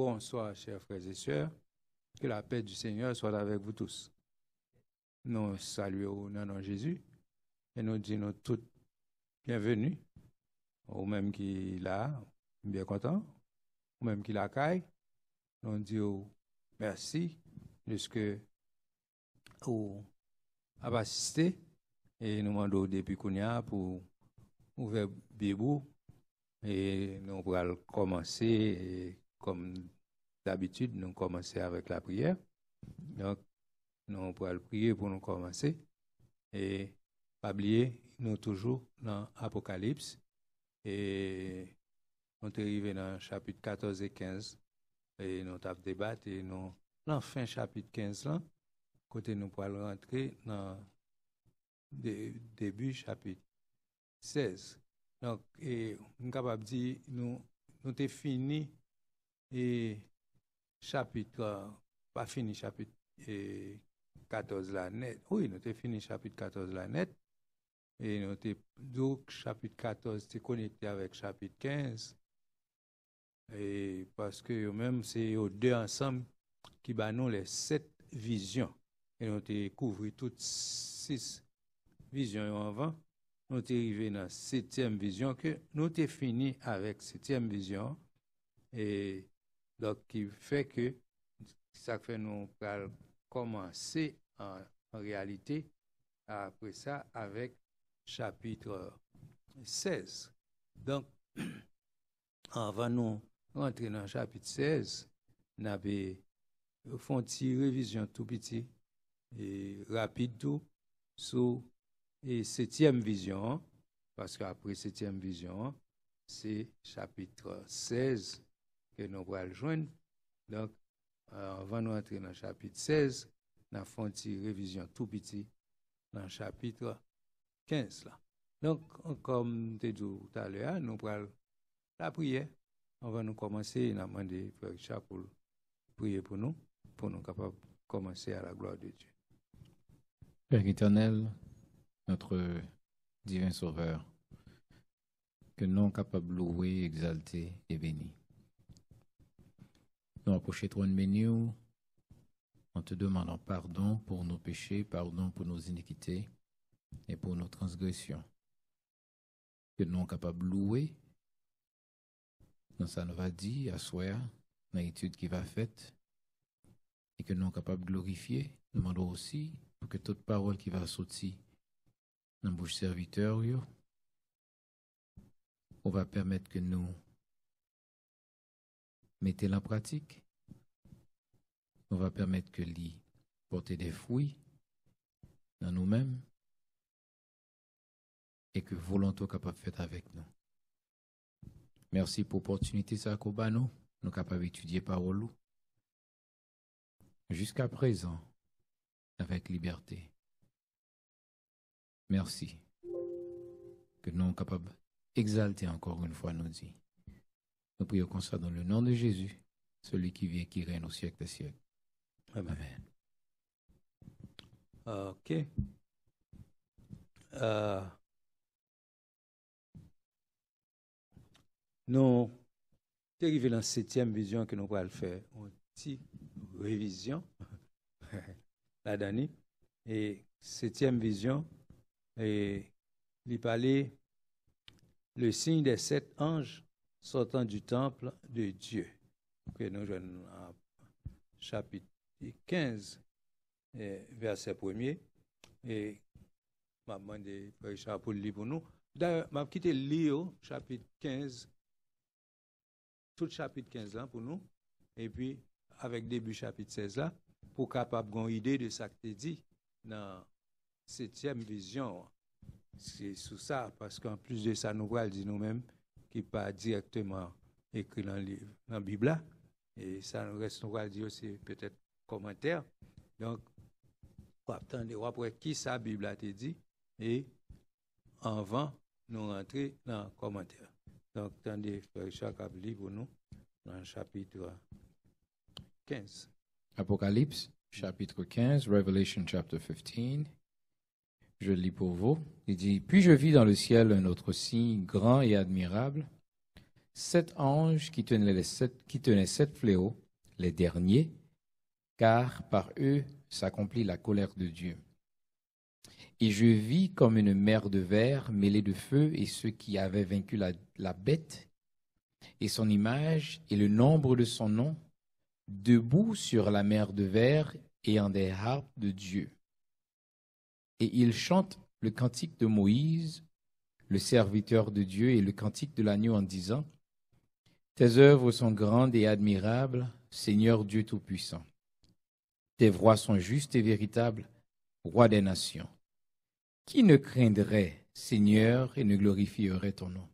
Bonsoir, chers frères et sœurs. Que la paix du Seigneur soit avec vous tous. Nous saluons au nom de Jésus et nous disons tous bienvenue, ou même qui là, bien content, ou même qui la caille. Nous disons merci de ce que vous avez assisté et nous demandons depuis Kounia pour ouvrir Bibou et nous allons commencer et comme d'habitude, nous commençons avec la prière. Donc, nous pourrons prier pour nous commencer. Et pas oublier, nous toujours dans l'Apocalypse. Et nous sommes arrivés dans le chapitre 14 et 15. Et nous avons débattu. Et nous, dans le fin chapitre 15, là, côté nous pourrons rentrer dans le début chapitre 16. Donc, nous sommes capables de dire, nous avons fini. Et chapitre, pas fini chapitre 14 là net. Oui, nous avons fini chapitre 14 là net. Et nous avons donc chapitre 14 c'est connecté avec chapitre 15. Et parce que même c'est aux deux ensemble qui nous les 7 visions. Et nous avons couvert toutes 6 visions avant. Nous avons arrivé dans la 7e vision que nous avons fini avec 7e vision. Et donc, qui fait que ça fait nous commencer en réalité après ça avec chapitre 16. Donc, avant nous rentrer dans le chapitre 16, nous avons fait une révision tout petit et rapide tout sur la 7e vision, parce qu'après 7e vision, c'est chapitre 16 que nous allons joindre. Donc, avant de entrer dans le chapitre 16, nous avons fait une révision tout petit dans le chapitre 15. Là. Donc, comme tu as dit tout à l'heure, nous allons la prière. On va nous commencer. Nous avons demandé Frère Richard pour prier pour nous capables de commencer à la gloire de Dieu. Père éternel, notre divin Sauveur, que nous capables de louer, exalter et bénir. Nous approchons toi de nous en te demandant pardon pour nos péchés, pardon pour nos iniquités et pour nos transgressions. Que nous sommes capables de louer dans ça nous va dire à soir, dans l'étude qui va faite, et que nous sommes capables de glorifier. Nous demandons aussi pour que toute parole qui va sortir dans la bouche serviteur, on va permettre que nous mettez-la en pratique. On va permettre que l'y porter des fruits dans nous-mêmes et que volonté capable de faire avec nous. Merci pour l'opportunité ça qu'on nous sommes capables d'étudier parole jusqu'à présent avec liberté. Merci que nous sommes capables d'exalter encore une fois nos dit. Nous prions comme ça dans le nom de Jésus, celui qui vit et qui règne au siècle des siècles. Amen. OK. Nous sommes arrivés dans la 7e vision que nous allons faire. Une petite révision la dernière. Et 7e vision, il parlait le signe des 7 anges sortant du temple de Dieu. Que nous jouons en chapitre 15, verset 1er. Et je vais demander à Richard pour le lire pour nous. D'ailleurs, je vais quitter le lire, chapitre 15, tout le chapitre 15 là pour nous. Et puis, avec début chapitre 16 là, pour capable d'avoir une idée de ce que tu dis dans la 7e vision. C'est sous ça, parce qu'en plus de ça, nous allons dire nous-mêmes qui n'est pas directement écrit dans la Bible. Et ça nous reste, nous allons dire aussi peut-être commentaire. Donc, on va attendre, après qui sa Bible a été dit, et avant, nous rentrer dans le commentaire. Donc, attendez, Frère Richard Kabli pour nous, dans le chapitre 15. Apocalypse, chapitre 15, Revelation chapter 15. Je lis pour vous. Il dit, « Puis je vis dans le ciel un autre signe grand et admirable, 7 anges qui tenaient 7 fléaux, les derniers, car par eux s'accomplit la colère de Dieu. Et je vis comme une mer de verre mêlée de feu, et ceux qui avaient vaincu la bête et son image et le nombre de son nom, debout sur la mer de verre ayant des harpes de Dieu. Et ils chantent le cantique de Moïse, le serviteur de Dieu, et le cantique de l'agneau en disant: Tes œuvres sont grandes et admirables, Seigneur Dieu Tout-Puissant. Tes voies sont justes et véritables, Roi des nations. Qui ne craindrait, Seigneur, et ne glorifierait ton nom?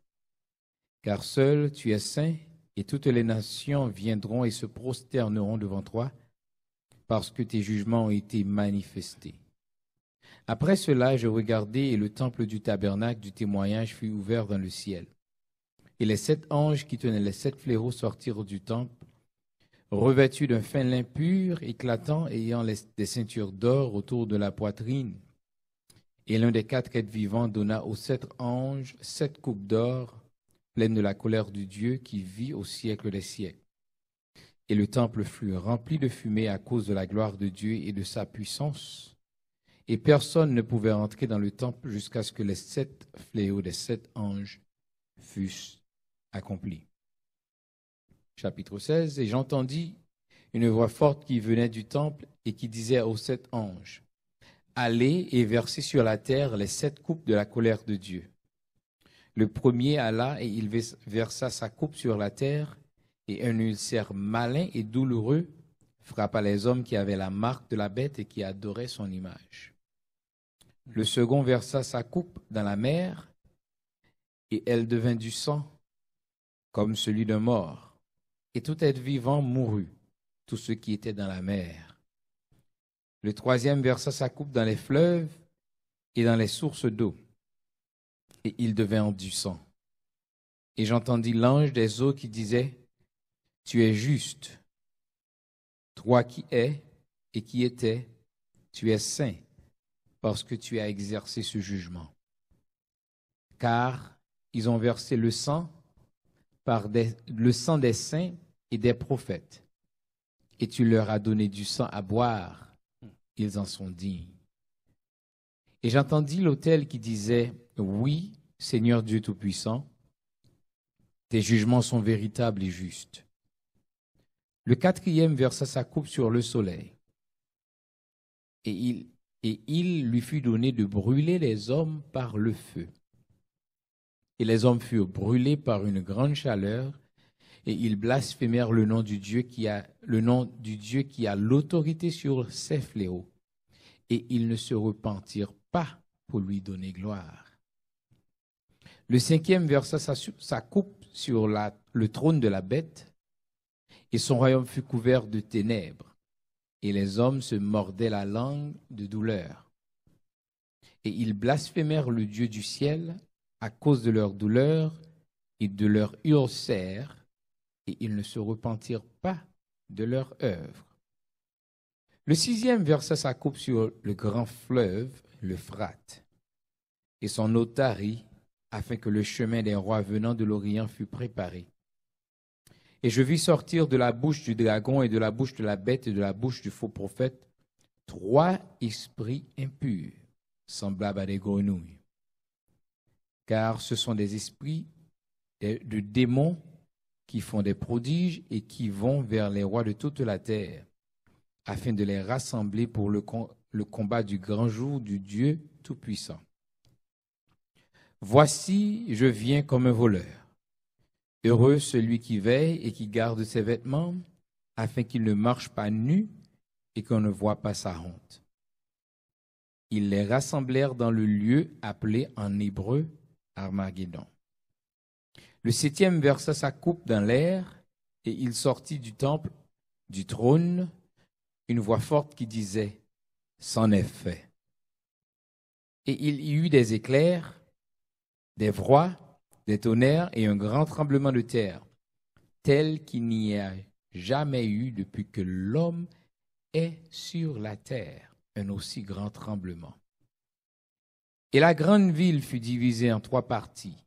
Car seul tu es saint, et toutes les nations viendront et se prosterneront devant toi, parce que tes jugements ont été manifestés. Après cela, je regardai, et le temple du tabernacle du témoignage fut ouvert dans le ciel. Et les 7 anges qui tenaient les 7 fléaux sortirent du temple, revêtus d'un fin lin pur, éclatant, ayant des ceintures d'or autour de la poitrine. Et l'un des 4 êtres vivants donna aux 7 anges 7 coupes d'or, pleines de la colère de Dieu qui vit au siècle des siècles. Et le temple fut rempli de fumée à cause de la gloire de Dieu et de sa puissance. Et personne ne pouvait entrer dans le temple jusqu'à ce que les 7 fléaux des 7 anges fussent accomplis. Chapitre 16. Et j'entendis une voix forte qui venait du temple et qui disait aux 7 anges: Allez et versez sur la terre les 7 coupes de la colère de Dieu. Le premier alla et il versa sa coupe sur la terre, et un ulcère malin et douloureux frappa les hommes qui avaient la marque de la bête et qui adoraient son image. Le second versa sa coupe dans la mer, et elle devint du sang, comme celui d'un mort. Et tout être vivant mourut, tous ceux qui étaient dans la mer. Le troisième versa sa coupe dans les fleuves et dans les sources d'eau, et il devint du sang. Et j'entendis l'ange des eaux qui disait: Tu es juste, toi qui es et qui étais, tu es saint, parce que tu as exercé ce jugement. Car ils ont versé le sang des saints et des prophètes, et tu leur as donné du sang à boire. Ils en sont dignes. Et j'entendis l'autel qui disait: Oui, Seigneur Dieu Tout-Puissant, tes jugements sont véritables et justes. Le quatrième versa sa coupe sur le soleil, et il lui fut donné de brûler les hommes par le feu. Et les hommes furent brûlés par une grande chaleur, et ils blasphémèrent le nom du Dieu qui a l'autorité sur ces fléaux, et ils ne se repentirent pas pour lui donner gloire. Le cinquième versa sa coupe sur le trône de la bête, et son royaume fut couvert de ténèbres, et les hommes se mordaient la langue de douleur. Et ils blasphémèrent le Dieu du ciel à cause de leur douleur et de leur ulcère, et ils ne se repentirent pas de leur œuvre. Le sixième versa sa coupe sur le grand fleuve, l'Euphrate, et son eau tarit, afin que le chemin des rois venant de l'Orient fût préparé. Et je vis sortir de la bouche du dragon et de la bouche de la bête et de la bouche du faux prophète 3 esprits impurs, semblables à des grenouilles. Car ce sont des esprits de démons qui font des prodiges et qui vont vers les rois de toute la terre, afin de les rassembler pour le combat du grand jour du Dieu Tout-Puissant. Voici, je viens comme un voleur. Heureux celui qui veille et qui garde ses vêtements, afin qu'il ne marche pas nu et qu'on ne voie pas sa honte. Ils les rassemblèrent dans le lieu appelé en hébreu Armageddon. Le septième versa sa coupe dans l'air, et il sortit du temple, du trône, une voix forte qui disait: C'en est fait. Et il y eut des éclairs, des voix, des tonnerres et un grand tremblement de terre, tel qu'il n'y a jamais eu depuis que l'homme est sur la terre, un aussi grand tremblement. Et la grande ville fut divisée en 3 parties,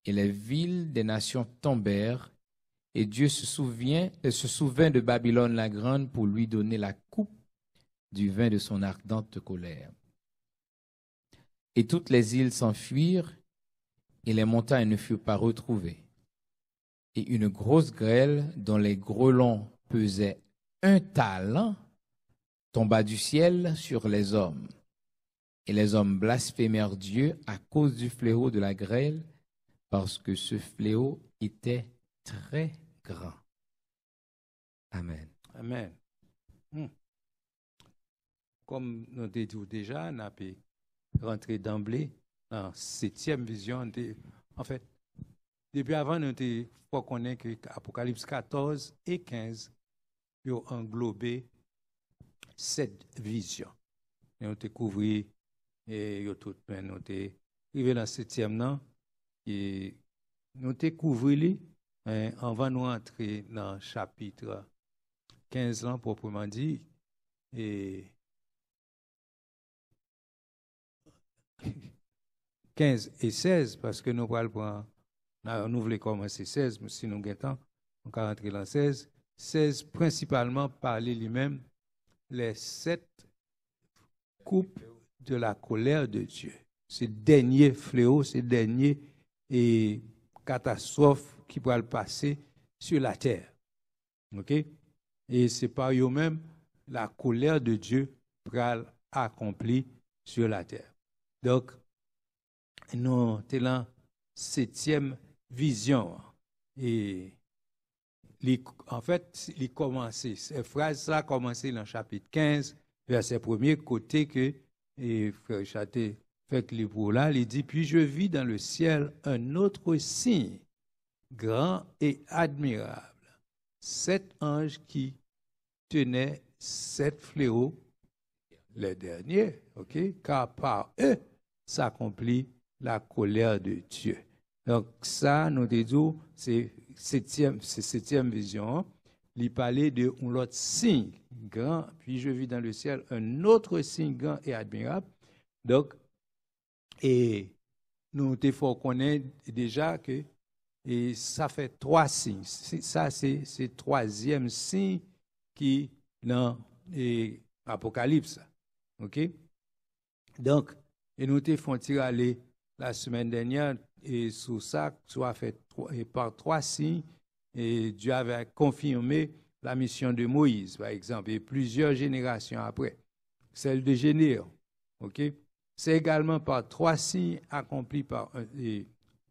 et les villes des nations tombèrent, et Dieu se souvint de Babylone la grande pour lui donner la coupe du vin de son ardente colère. Et toutes les îles s'enfuirent, et les montagnes ne furent pas retrouvées. Et une grosse grêle, dont les grêlons pesaient 1 talent, tomba du ciel sur les hommes. Et les hommes blasphémèrent Dieu à cause du fléau de la grêle, parce que ce fléau était très grand. Amen. Amen. Comme nous avons dit déjà, nous avons rentré d'emblée dans la 7e vision. En fait, depuis avant, nous avons connaître que Apocalypse 14 et 15 ont englobé cette vision. Nous avons découvert et nous avons arrivé dans la 7e, et nous avons découvert avant de entrer dans le chapitre 15 là, proprement dit, et 15 et 16, parce que nous voulons commencer 16, mais si nous avons temps, on va rentrer dans 16. 16 principalement parler lui-même les 7 coupes de la colère de Dieu. C'est le dernier fléau, c'est le dernier catastrophe qui pourra le passer sur la terre. OK? Et c'est par eux-mêmes la colère de Dieu pourra accomplir sur la terre. Donc, nous sommes dans la 7e vision. Et en fait, cette phrase a commencé dans le chapitre 15, verset 1er, côté que Frère Chaté fait le livre là, il dit, puis je vis dans le ciel un autre signe, grand et admirable. 7 anges qui tenaient 7 fléaux, les derniers, ok, car par eux s'accomplit la colère de Dieu. Donc ça, nous disons, c'est 7e vision. Il parlait de un autre signe grand, puis je vis dans le ciel un autre signe grand et admirable. Donc, et nous devons connaître déjà que ça fait 3 signes. Ça, c'est le 3e signe qui dans l'Apocalypse. OK? Donc, et nous devons tirer la semaine dernière et sur ça, soit fait par 3 signes, et Dieu avait confirmé la mission de Moïse, par exemple, et plusieurs générations après, celle de Généon. OK? C'est également par 3 signes accomplis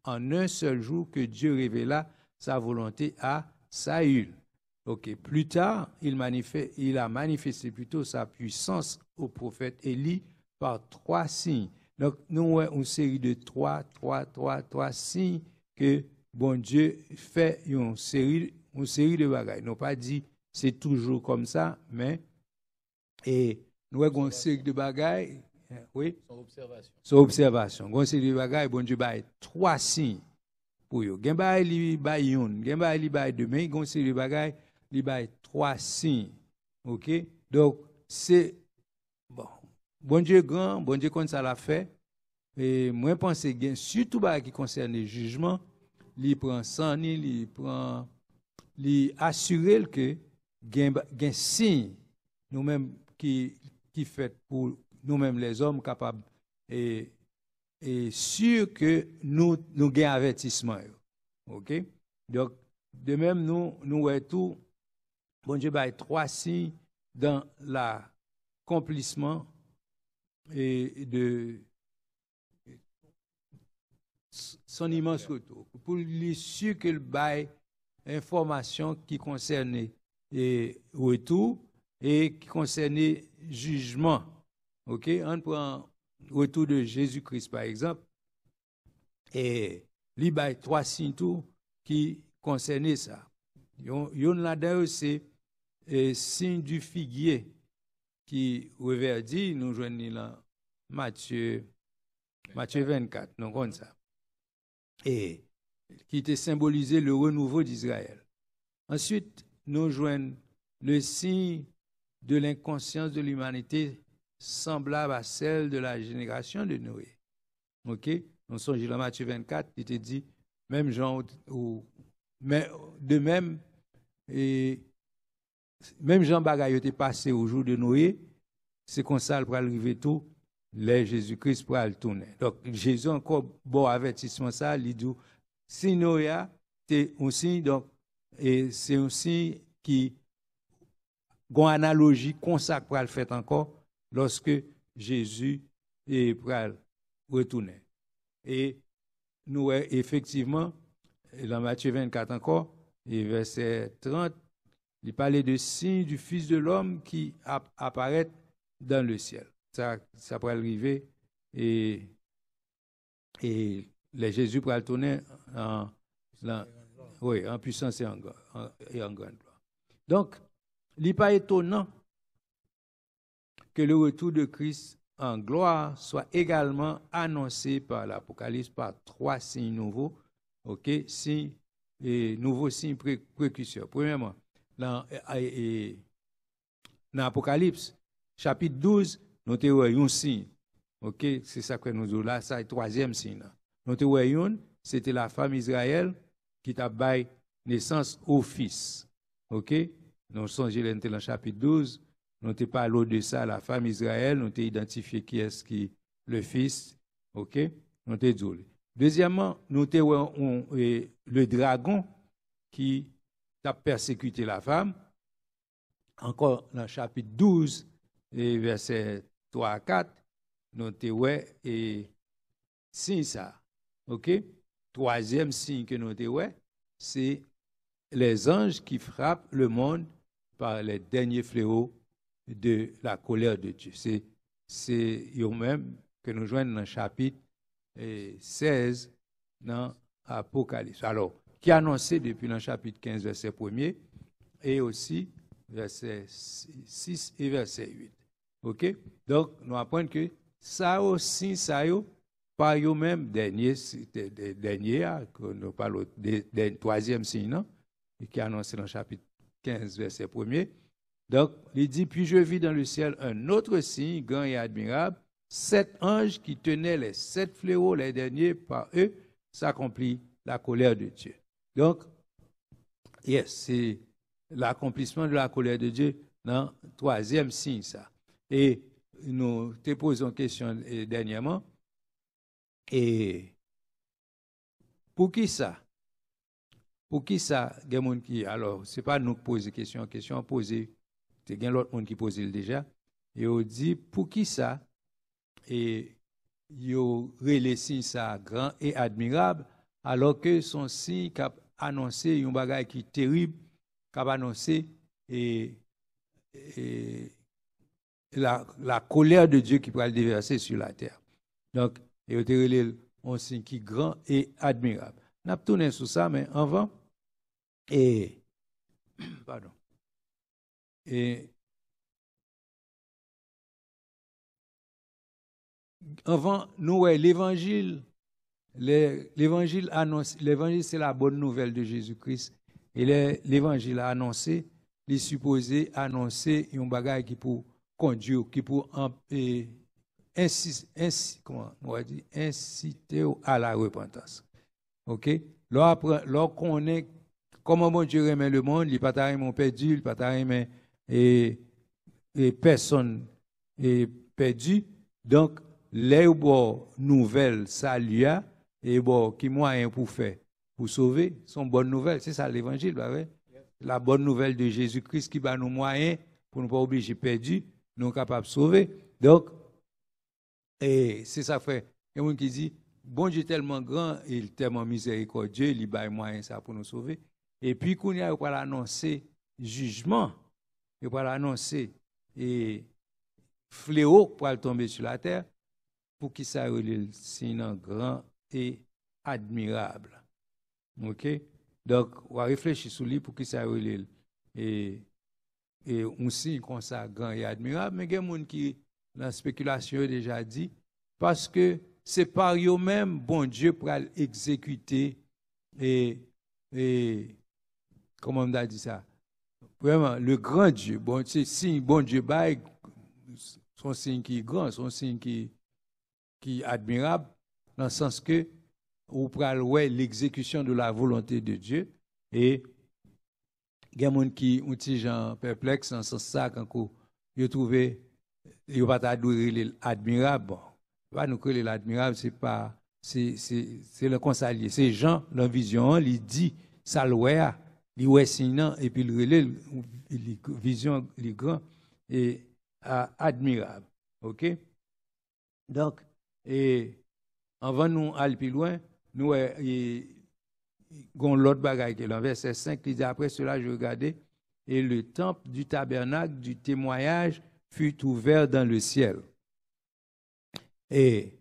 en un seul jour que Dieu révéla sa volonté à Saül. OK. Plus tard, il a manifesté plutôt sa puissance au prophète Élie par 3 signes. Donc, nous avons une série de 3 signes que bon Dieu fait une série de bagages. Nous n'avons pas dit c'est toujours comme ça, mais nous avons une série de bagages. Oui? Son observation. Nous avons une série de bagages, bon Dieu a 3 signes pour eux. Il y a une baille, il y a une baille demain, il y a une série de bagages, il y a 3 signes. OK? Donc, c'est bon. Bon Dieu grand, bon Dieu comme ça l'a fait. Et moi, je pense que surtout qui concerne le jugement, il prend sang, il assure que il y a un signe, nous-mêmes, qui fait pour nous-mêmes les hommes capables et sûr que nous avons un avertissement. OK? Donc, de même, nous voyons tout, bon Dieu, 3 signes dans l'accomplissement et de son immense retour. Pour lui sûr qu'il baille information qui concerne retour et qui concerne jugement. OK? On prend le retour de Jésus-Christ, par exemple, et il baille 3 signes tout qui concernent ça. Yon là-dedans, c'est signe du figuier qui reverdit, nous joignons là Matthieu 24, nous comme ça. Et qui était symbolisé le renouveau d'Israël. Ensuite, nous joignons le signe de l'inconscience de l'humanité semblable à celle de la génération de Noé. OK? Nous sommes dans Matthieu 24, il te dit même Jean, mais de même, et même Jean Bagay était passé au jour de Noé, c'est comme ça pour arriver tout, les Jésus-Christ pour le tourner. Donc, Jésus encore bon avertissement ça, il dit, si Noé a, c'est un signe, donc, et c'est un signe qui, une analogie, comme ça pour le faire encore, lorsque Jésus est pour retourner. Et nous, effectivement, dans Matthieu 24 encore, et verset 30, il parlait de signes du Fils de l'homme qui apparaît dans le ciel. Ça pourrait arriver et les Jésus pourrait tourner en puissance et en grande gloire. Donc, il n'est pas étonnant que le retour de Christ en gloire soit également annoncé par l'Apocalypse par 3 signes nouveaux, nouveaux signes précurseurs. Premièrement, dans l'Apocalypse, chapitre 12, nous avons un signe. C'est ça que nous avons là, c'est le 3e signe. Nous avons c'était la femme Israël qui a baillé naissance au fils. Nous sommes dans le chapitre 12, nous avons parlé de ça, la femme Israël, nous avons identifié qui est le fils. Nous avons dit. Deuxièmement, nous avons le dragon qui a persécuté la femme. Encore dans le chapitre 12, verset 3 à 4, nous avons et signe ça. Troisième signe que nous avons, c'est les anges qui frappent le monde par les derniers fléaux de la colère de Dieu. C'est eux-mêmes que nous joignons dans le chapitre 16 dans Apocalypse. Alors, qui est annoncé depuis le chapitre 15, verset 1er, et aussi verset 6 et verset 8. Donc, nous apprenons que ça aussi, ça y par eux-mêmes, dernier, que nous parlons du troisième signe, qui est annoncé dans le chapitre 15, verset 1er. Donc, il dit, puis je vis dans le ciel un autre signe, grand et admirable, 7 anges qui tenaient les 7 fléaux, les derniers, par eux, s'accomplit la colère de Dieu. Donc, c'est l'accomplissement de la colère de Dieu dans le troisième signe, ça. Et nous te posons une question dernièrement. Et pour qui ça? Pour qui ça? Alors, ce n'est pas nous qui posons la question posée, c'est l'autre monde qui pose déjà. Et on dit, pour qui ça? Et il relève signe ça grand et admirable, alors que son signe qui a annoncé un bagage qui est terrible, qui a annoncé la colère de Dieu qui pourra le déverser sur la terre. Donc, il relève un signe qui est grand et admirable. On a tourné sur ça, mais avant, avant, nous, l'évangile annonce, l'évangile c'est la bonne nouvelle de Jésus-Christ. Et l'évangile a annoncé, il est supposé annoncer un bagage qui pour conduire, qui pour inciter à la repentance. Lorsqu'on est, comment bon Dieu remet le monde, il n'est pas tellement perdu, il n'est pas tellement personne perdu. Donc, les nouvelles, salut, et qui moyen pour faire, pour sauver, sont bonnes nouvelles. C'est ça l'évangile, bah ouais? La bonne nouvelle de Jésus-Christ qui va nous moyens pour ne pas obliger perdus, nous capables de sauver. Donc, et c'est ça, frère. Il y a un qui dit, bon Dieu est tellement grand, il est tellement miséricordieux, il y a moyen ça pour nous sauver. Et puis, quand il va l'annoncer jugement, il va l'annoncer et fléau pour tomber sur la terre, pour qu'il ça relève sinon grand et admirable. Donc, on va réfléchir sur lui pour qu'il ça relève et on signe comme ça grand et admirable, mais il y a des gens qui la spéculation est déjà dit, parce que c'est par eux-mêmes, bon Dieu, pour exécuter et comment on a dit ça? Vraiment, le grand Dieu, bon, c'est signe, bon Dieu, son signe qui est grand, son signe qui est admirable, dans le sens que ou pral ouais l'exécution de la volonté de Dieu et il y a des gens qui ont des gens perplexes dans ce sens ça quand ils trouvé ils pas adorer l'admirable bon pas nous créer l'admirable c'est pas c'est le conseiller c'est Jean dans vision il dit ça le ouais il ouais sinon et puis il relève vision les grand et admirable OK donc et avant nous aller plus loin nous gon l'autre bagaille qui est dans verset 5 qui dit après cela je regardais et le temple du tabernacle du témoignage fut ouvert dans le ciel. Et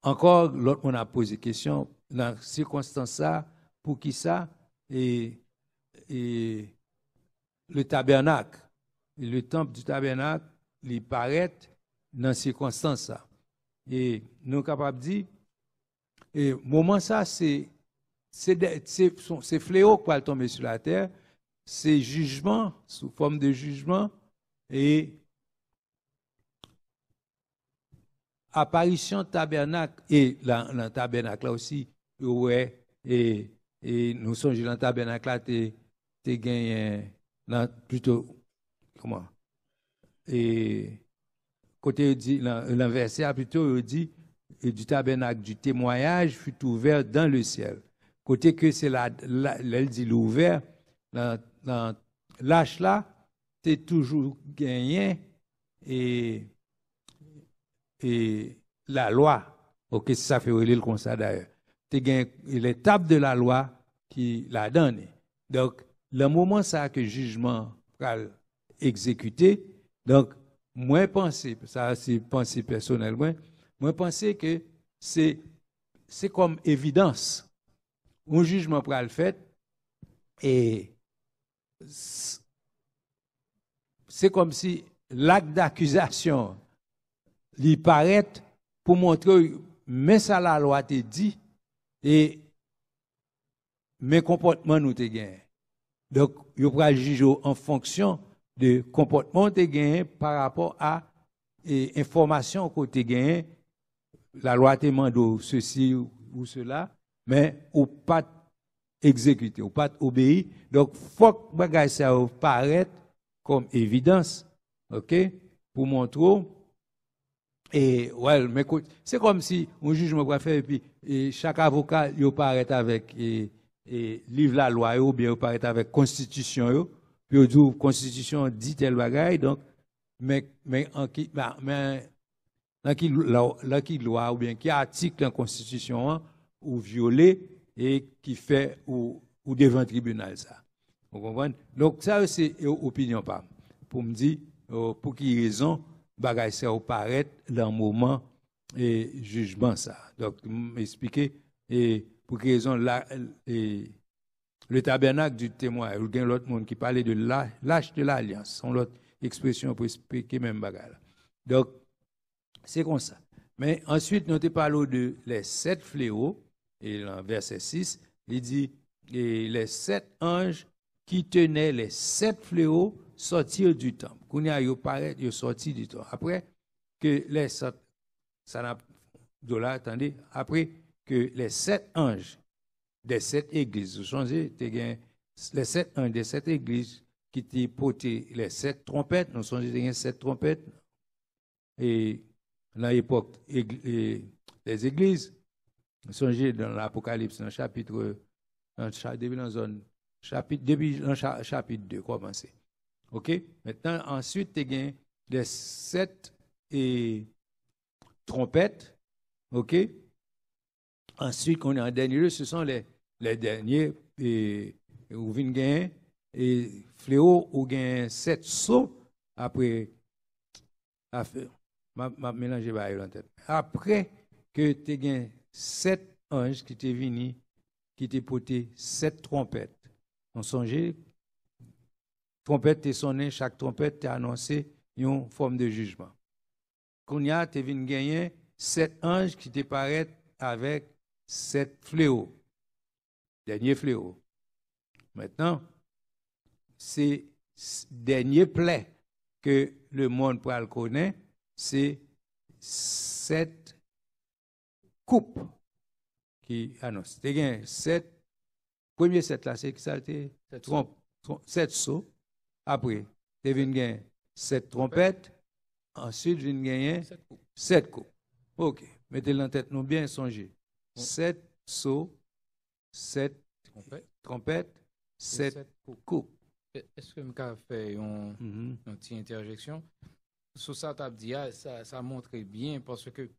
encore l'autre on a posé question dans circonstance ça pour qui ça et le tabernacle le temple du tabernacle il paraît dans circonstance ça. Et nous capables dire et moment ça c'est fléau qui va tomber sur la terre, c'est jugement, sous forme de jugement, et apparition tabernacle, et dans le tabernacle là aussi, ouais, et nous sommes dans le tabernacle là, tu gagné, plutôt, comment, et côté dit, dans verset plutôt, il dit, et du tabernacle du témoignage fut ouvert dans le ciel. Côté que c'est elle dit l'ouvert, dans l'âge là, tu es toujours gagné et la loi. Ok, ça fait relire comme ça d'ailleurs. Tu as gagné l'étape de la loi qui l'a donné. Donc, le moment ça que le jugement va exécuté, donc, moi penser, ça c'est penser personnellement, moi penser que c'est comme évidence. Un jugement pour le fait et c'est comme si l'acte d'accusation lui paraît pour montrer mais ça la loi te dit et mes comportements nous te gagnent. Donc il pourra juger en fonction de comportement te gagnent par rapport à information que te gagnent. La loi te demande ceci ou cela. Mais ou pas exécuter, ou pas obéir. Donc, faut que bagay ça paraître comme évidence, ok, pour montrer. Et ouais, mais c'est comme si un jugement va faire et puis chaque avocat il paraît avec livre la loi ou bien il paraît avec constitution yo, puis il dit constitution dit tel bagay donc mais en qui dans qui loi ou bien qui article dans constitution ou violé et qui fait ou devant tribunal ça. Vous comprenez? Donc ça c'est opinion pas. Pour me dire pour qui raison bagay ça paraît dans moment et jugement ça. Donc m'expliquer et pour quelle raison là le tabernacle du témoin, il y a l'autre monde qui parlait de l'âge de l'alliance, son l'autre expression pour expliquer même bagay. Donc c'est comme ça. Mais ensuite, nous te parlons de les 7 fléaux, et dans verset 6, il dit, et les 7 anges qui tenaient les 7 fléaux sortirent du temple. Quand ils paraissent, ils sortis du temple. Après que les 7, ça n'a là, attendez, après que les 7 anges des 7 églises, vous changez, les 7 anges des 7 églises qui t'ont porté les 7 trompettes, nous changez, il y a 7 trompettes, et dans l'époque des églises, songez dans l'Apocalypse, dans le chapitre, depuis dans chapitre 2, commencez. OK? Maintenant, ensuite, tu as les 7 trompettes. OK? Ensuite, on est en dernier lieu, ce sont les derniers, où vient gagner, et fléau, où gagne 7 sauts, après, m'a mélangé en tête. Après que tu as 7 anges qui t'est venu, qui t'est porté 7 trompettes. On songeait, trompette t'est sonné, chaque trompette t'a annoncé une forme de jugement. Qu'on y a, t'es venu gagner 7 anges qui te paraissent avec 7 fléaux. Dernier fléau. Maintenant, c'est dernier plaie que le monde pourra le connaître, c'est 7 coupes qui annonce. Il y a 7, premier 7 là, c'est qui ça? Trompe, 7 sauts. Après, il y a 7 trompettes. Ensuite, il y a 7 coups. OK. Mettez-le en tête, nous bien songer. 7 sauts, 7 trompettes, 7 coups. Est-ce que je fait une petite interjection? Sur ça, tu as dit, ça montre bien parce que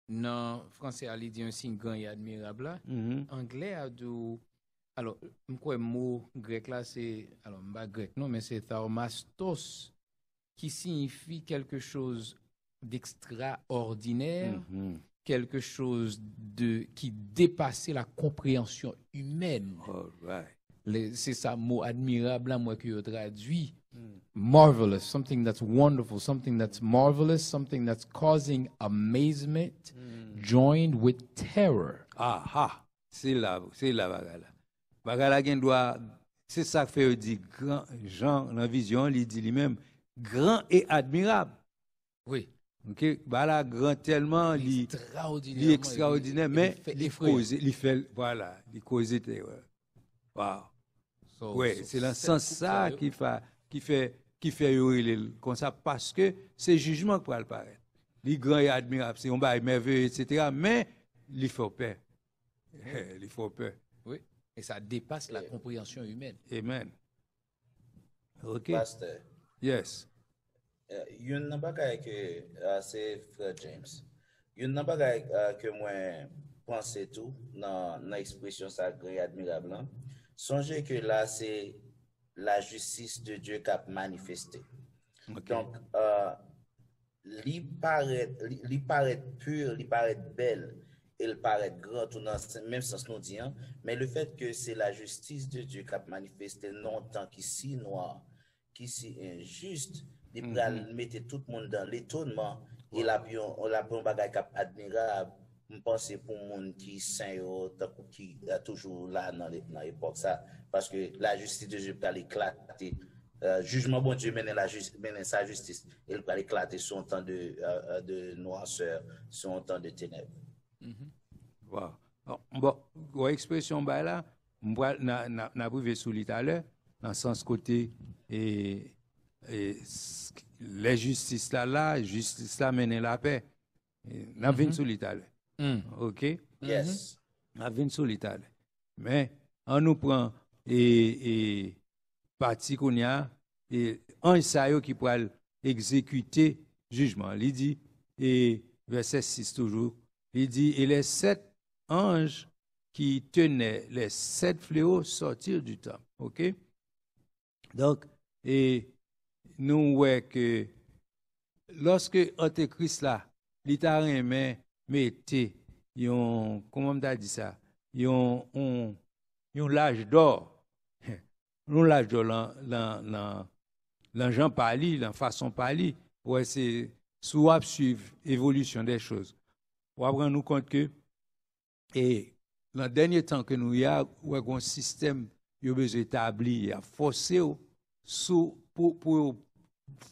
dans le français, il dit un signe grand et admirable. Anglais a dit, alors, le mot grec là, c'est, alors, pas grec, non, mais c'est thaumastos, qui signifie quelque chose d'extraordinaire, quelque chose qui dépassait la compréhension humaine. C'est ça, mot admirable, moi, que je traduis. Marvelous, something that's wonderful, something that's marvelous, something that's causing amazement, joined with terror. C'est la bagala. Bagala gen doit, c'est ça que fait dit grand Jean dans la vision, il dit lui-même grand et admirable. Oui. OK, bala grand tellement extraordinaire mais il fait terreur. Wow. Oui, c'est dans ce sens ça qui fait comme ça parce que c'est jugement pour le paraître. Il est grand et admirable, c'est un bail merveilleux, etc. Mais il faut peur. Il faut peur. Oui, et ça dépasse la compréhension humaine. Amen. OK. Pasteur. Yes. Il n'y a pas que c'est Frère James. Il n'y a pas que moi pense tout dans l'expression sacrée et admirable. Songez que là, c'est la justice de Dieu qui a manifesté. Okay. Donc, il paraît pur, il paraît belle, il paraît grand, tout dans le même sens nous disons, mais le fait que c'est la justice de Dieu qui a manifesté longtemps, qui si noir, qui si injuste, il va mettre tout le monde dans l'étonnement, il a un bagage admirable. Je pense pour les gens qui sont qui est toujours là dans l'époque ça parce que la justice de Dieu va éclater. Jugement bon Dieu mène sa justice, il va éclater son temps de noirceur, son temps de ténèbres. Wow. Bon, expression là, n'a privé sous tout à l'heure dans le sens côté et la justice là, justice là mène la paix. N'a vu sous tout à l'heure. OK? Yes. A vin solital. Mais on nous prend et parti qu'on y a et un sayo qui pourra exécuter jugement. Il dit et verset 6 toujours, il dit et les 7 anges qui tenaient les 7 fléaux sortir du temple. OK? Donc et nous voyons que lorsque Antéchrist là, l'État mettez comment on dit ça, un l'âge d'or. Un l'âge d'or l'enjeu pali, la façon pali, ouais c'est soit suivre évolution des choses. On va prendre nous compte que et dans le dernier temps que nous y a un système yo besoin établi, a forcé sous pour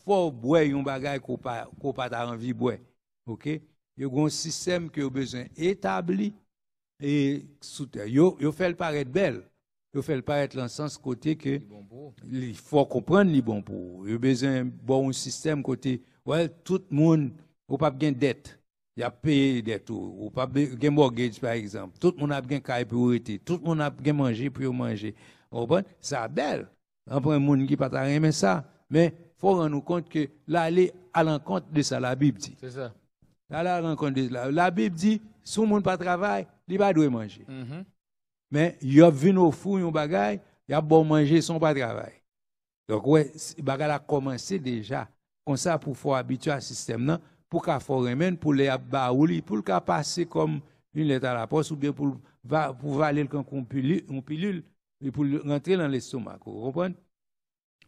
fort boire un bagage qu'on pas envie boire. OK? Il y a un système qui a besoin établi et sous terre. Il fait le paraître belle. Il fait le paraître dans le sens côté que il faut comprendre les bon pour. Il a besoin bon système côté ouais tout le monde ou pas gain dette. Il a payé dette ou pas gain mortgage par exemple. Tout le monde a gain caille pour arrêter. Tout le monde a gain manger pour manger. Bon, ça belle. Après un monde qui pas aimer ça, mais faut rendre compte que là aller à l'encontre de ça la Bible dit. C'est ça. Là, la rencontre de la Bible dit, si le monde pas travail, il va doit manger. Mais il y a venu au fou un bagage, il y a bon manger sans pas travail. Donc ouais, bagage a commencé déjà comme ça pour faut habituer à système là, pour qu'a faut remen pour les baouli, pour qu'a passer comme une lettre à la poste ou bien pour valer le con pilule et pour rentrer dans l'estomac, vous comprenez?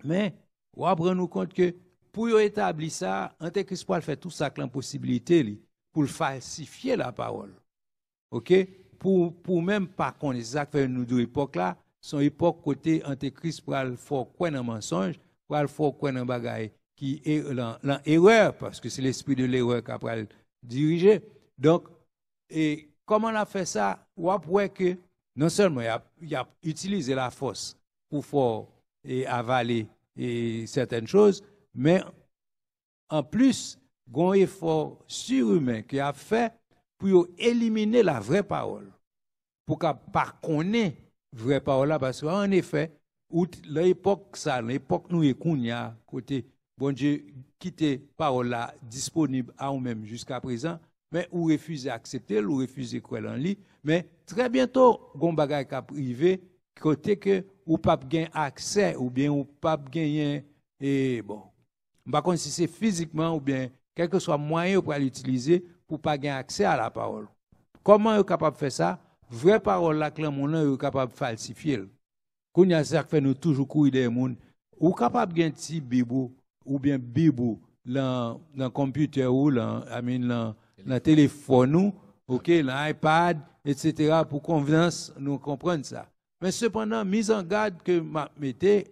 Mais on va prendre compte que pour établir ça, Antéchrist peut faire tout ça avec possibilité pour falsifier la parole. OK? Pour même pas connaître ça que nous deux époque là, son époque côté Antéchrist pour le faire quoi dans mensonge, pour le faire quoi dans bagaille qui est l'erreur parce que c'est l'esprit de l'erreur qui a diriger. Donc et comment on a fait ça? Ou après que non seulement il a utilisé la force pour faire et avaler et certaines choses, mais en plus, il y a un effort surhumain qu'il a fait pour éliminer la vraie parole. Pour qu'on ne connaisse la vraie parole là, parce qu'en effet, l'époque nous y a côté, bon Dieu, quitter parole là disponible à nous-mêmes jusqu'à présent, mais ou refuser d'accepter, ou refuser croire en lui, mais très bientôt, gon bagay ka privé, côté que ou pas gain accès, ou bien ou pas gagner, et bon, par contre, si c'est physiquement, ou bien, quel que soit moyen pour l'utiliser, pour pas gagner accès à la parole. Comment est capable de faire ça? Vraie parole là, que le monde est capable de falsifier. Quand il y a ça qui fait nous toujours courir des gens, ou capable de gagner petit bibou, ou bien bibou, dans le computer ou dans le téléphone, ok, l'iPad, etc., pour convenance, nous comprenons ça. Mais cependant, mise en garde que m'a mettez,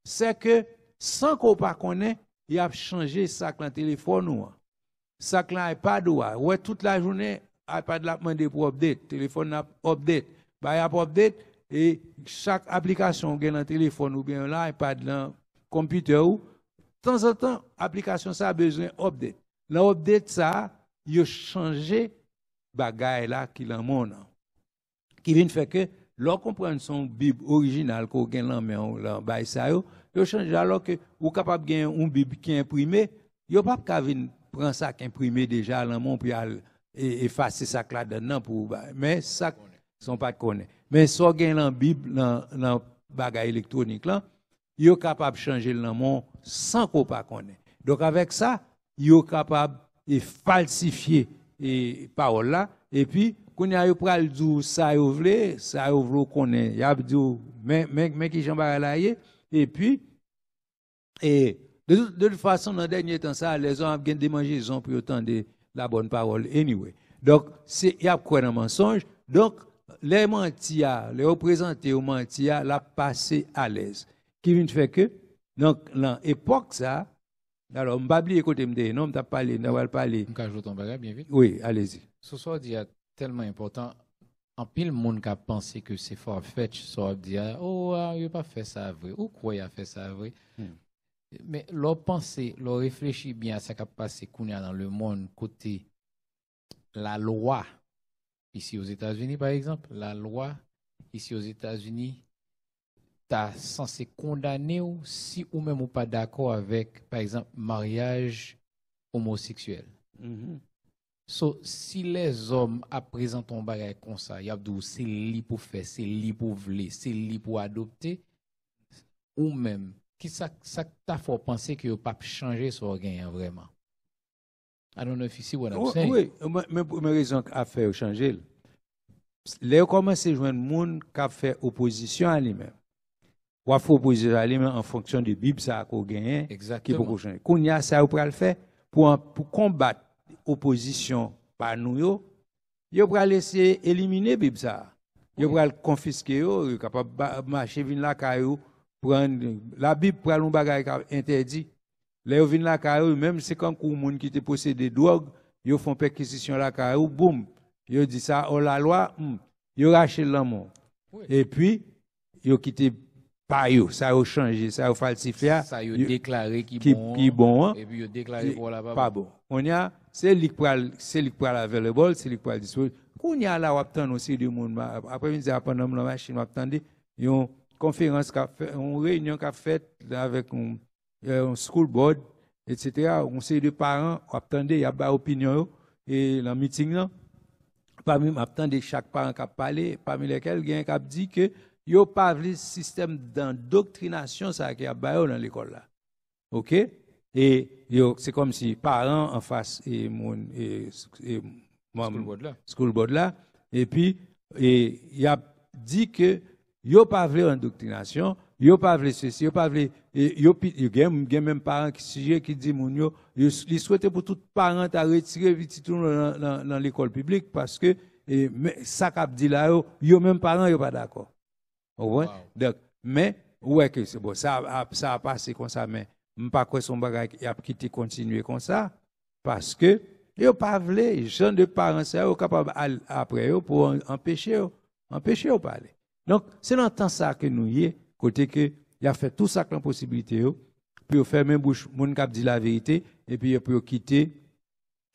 c'est que sans qu'on pas connaît, il a changé ça dans le téléphone ou ça dans l'iPad ou ouais toute la journée iPad l'a demandé pour update, téléphone n'a update, bah y a update et chaque application dans le téléphone ou bien l'iPad dans le computer ou de temps en temps application ça a besoin update. L'update ça, il a changé bagaille là qui dans monde. Qui vient faire que lorsqu'on comprend son Bible original qu'on gagne là mais on bail ça yo change alors que ou capable gagner une Bible qui est imprimée, yo pas venir prendre ça qui est imprimé déjà dans mon puis effacer ça là dedans pour mais ça sont pas connaît. Mais so gagne dans Bible dans bagage électronique là, yo capable changer le nom sans qu'on pas connaît. Donc avec ça, yo capable de falsifier et parole là et puis quand y a pral dire ça yo vle connaît, y a dit mais qui Jean Baralaye et puis et de toute façon dans dernier temps ça les hommes ont des mangeaisons pour entendre la bonne parole anyway. Donc c'est y a quoi dans mensonge. Donc les mentia, les représenter aux mentia la passer à l'aise. Qui vient faire que donc dans époque ça alors m'babli écoutez me non m't'a parlé n'a parler. M'ajoute ton bagage bien vite. Oui, allez-y. Ce soir dit tellement important. En pile monde qui a pensé que c'est far-fetch, ça dit oh il a pas fait ça vrai ou quoi il a fait ça vrai. Mais leur pensée, leur réfléchit bien à ce qui a passé dans le monde côté la loi ici aux États-Unis par exemple, la loi ici aux États-Unis t'as censé condamner ou si ou même ou pas d'accord avec par exemple mariage homosexuel. So, si les hommes à présent un bagage comme ça, y a dit c'est li pour faire, c'est li pour vouloir, c'est li pour adopter, ou même, qui ça t'a fait penser que vous pas changer ce gain vraiment? I don't know if you see what I'm saying. Oui, mais pour une raison à faire changer. Là, commencé à joindre monde qui a fait opposition à lui-même. Ou à faire opposition à lui-même en fonction de la Bible, ça a qu'on gagne. Exactement. Qui peut changer. Qu'on y a ça, vous pouvez le faire pour combattre opposition par nous yo pour laisser éliminer Bible ça yo pour confisquer yo capable marcher vinn la caillou prendre la Bible pour un bagage interdit là yo vinn la caillou même c'est comme pour monde qui te posséder drogue yo font perquisition la caillou boum yo dit ça oh la loi yo rache l'amour et puis yo quitté pas yo ça a changé ça a falsifié ça yo déclaré qui bon et puis yo déclaré pour la pas bon on y a c'est lui qui parle available c'est lui qui parle disponible qu'on y a là on attend aussi du monde après midi pendant la machine on attendait une conférence qu'a fait une réunion qu'a fait avec un school board etc. on sait de parents on attendait il y a pas opinion et dans meeting là parmi attendait chaque parent qui a parlé parmi lesquels il y a qui a dit que yo pas le système d'endoctrination ça qui a baillé dans l'école là. OK? Et c'est comme si parents en face et school board là et puis il a dit que yo pas le endoctrination, yo pas le ceci, yo pas le yo même parents qui dit moun yo ils souhaitent pour tout parent à retirer petit tout dans l'école publique parce que ça qu'a dit là yo même parents yo pas d'accord. Wow. Donc, mais, ouais, que c'est bon, ça a passé comme ça, mais, pas quoi son bagage, il a quitté continuer comme ça, parce que, Yo pas vle, gens de parents ça yo capable après yo pour empêcher yo parler. Donc c'est dans temps ça que nous y côté que il a fait tout ça comme possibilité yo pour fermer bouche moun k'ap dit la vérité et puis pour quitter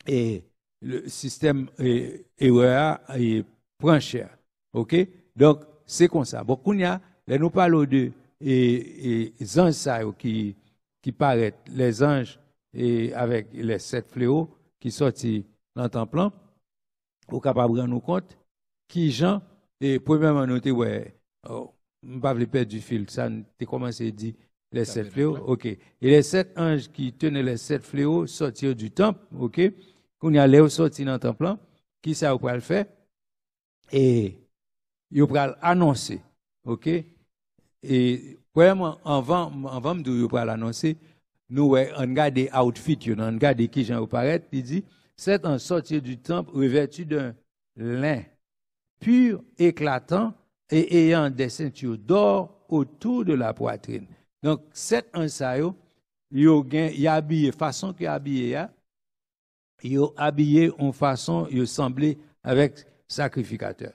et le système erreur et prend cher. OK? Donc c'est comme ça. Bon kounya nous parlons de anges ça qui paraissent les anges et avec les 7 fléaux qui sortent dans le temple, ou capable de rendre compte qui gens et premièrement noter ouais pas perdre du fil ça tu commencé à dire les 7 fléaux. OK, et les 7 anges qui tenaient les 7 fléaux sortir du temple. OK, qu'on y allait sortir dans le temple, qui ça va le faire et il va annoncer. OK, et premièrement avant de va l'annoncer, nous on regarde des outfits, on regarde qui gens apparaît, il dit c'est en sortir du temple revêtu d'un lin pur, éclatant et ayant des ceintures d'or autour de la poitrine. Donc cet ansayo, il habillé façon que habillé il habillé en façon il semblait avec sacrificateur.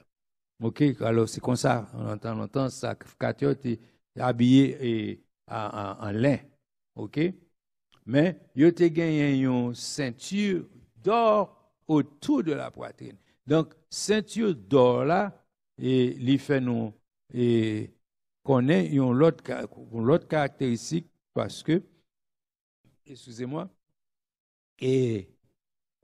OK, alors c'est comme ça, on entend longtemps sacrificateur est habillé en lin. OK? Mais il te gagné une ceinture d'or autour de la poitrine. Donc ceinture d'or là et li fait nous et connaît une l'autre caractéristique parce que excusez-moi et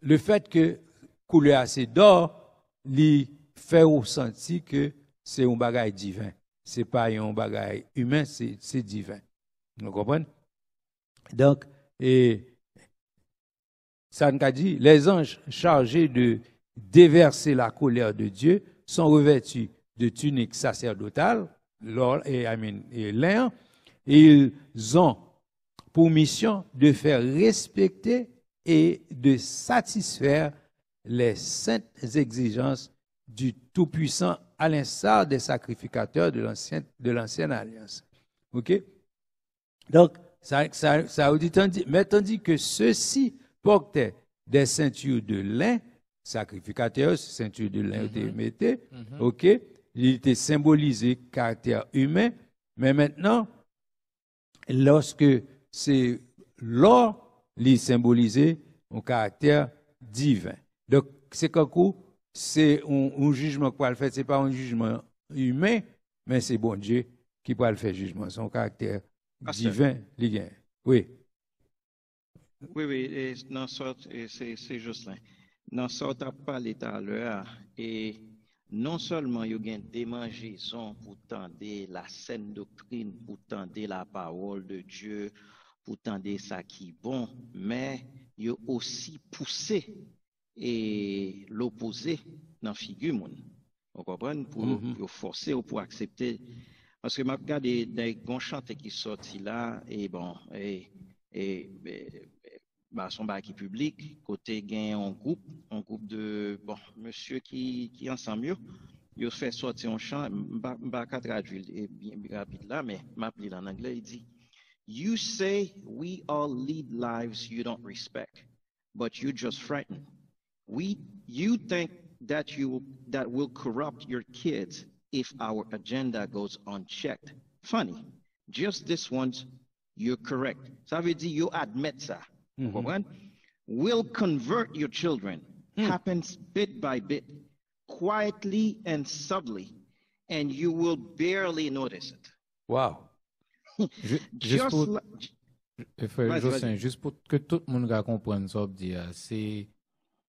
le fait que couleur assez d'or li fait ressentir que c'est un bagage divin. C'est pas un bagage humain, c'est divin. Vous comprenez? Donc et ça nous a dit, les anges chargés de déverser la colère de Dieu sont revêtus de tuniques sacerdotales, et lin, et ils ont pour mission de faire respecter et de satisfaire les saintes exigences du Tout-Puissant à l'instar des sacrificateurs de l'ancienne alliance. OK? Donc, ça dit, mais tandis que ceux-ci portaient des ceintures de lin, sacrificateurs, ceintures de lin, OK? Il était symbolisé caractère humain, mais maintenant, lorsque c'est l'or, il est symbolisé un caractère divin. Donc, c'est qu'un coup, c'est un jugement qu'on va le faire, c'est pas un jugement humain, mais c'est bon Dieu qui va le faire jugement, son caractère divin, oui. Oui, et dans sorte, c'est juste là. Dans sorte, à parler tout à l'heure, et non seulement il y a une démangeaison pour tendre la saine doctrine, pour tendre la parole de Dieu, pour tendre ça qui est bon, mais il y a aussi poussé et l'opposé dans la figure. Vous comprenez? Pour forcer ou pour accepter. Parce que je regarde des grands chanteurs qui sortent là, et bon, son bac qui public, côté gain un groupe de, bon, monsieur qui ensemble, il fait sortir un chant, pas traduire bien rapide là, mais m'appeler en anglais, il dit, "You say we all lead lives you don't respect, but you just frighten. You think that will corrupt your kids if our agenda goes unchecked. Funny, just this once, you're correct." Ça veut dire, you admit ça. Will convert your children. Happens bit by bit, quietly and subtly, and you will barely notice it. Wow. Juste pour que tout le monde comprenne ça, c'est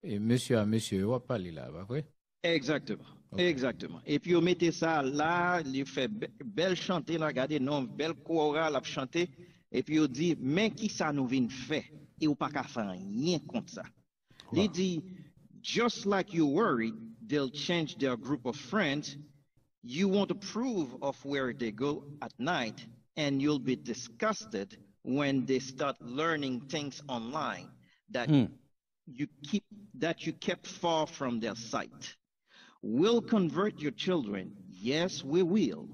monsieur à monsieur, on va parler là, pas vrai? Exactement. Okay. Exactement. Et puis, on mettait ça là, il fait belle chanter, là, regardez, non, belle chorale à chanter. Et puis, on dit, mais qui ça nous vient faire? Et on pas qu'à faire rien contre ça. Il dit, just like you worried, they'll change their group of friends. You won't approve of where they go at night, and you'll be disgusted when they start learning things online that you kept far from their sight. We'll convert your children. Yes, we will.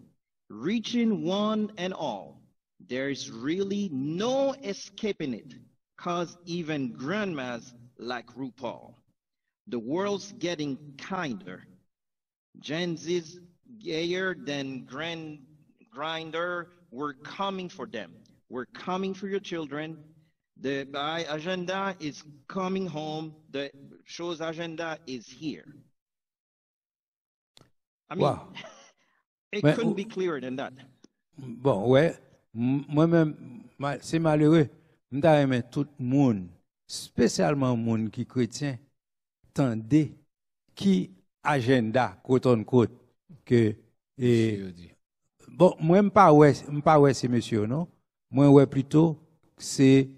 Reaching one and all. There's really no escaping it, because even grandmas like RuPaul. The world's getting kinder. Gen Z's gayer than grinder. We're coming for them. We're coming for your children. The agenda is coming home. The show's agenda is here. I mean, Wow. it Mais- couldn't be clearer than that. Bon, ouais, moi-même, c'est malheureux. M'ta aimé tout le monde, spécialement le monde qui chrétien, tendez qui agenda, quote on quote, que, Monsieur dit. bon, moi, m'pas ouais, c'est monsieur, non? Moi, ouais, plutôt, c'est,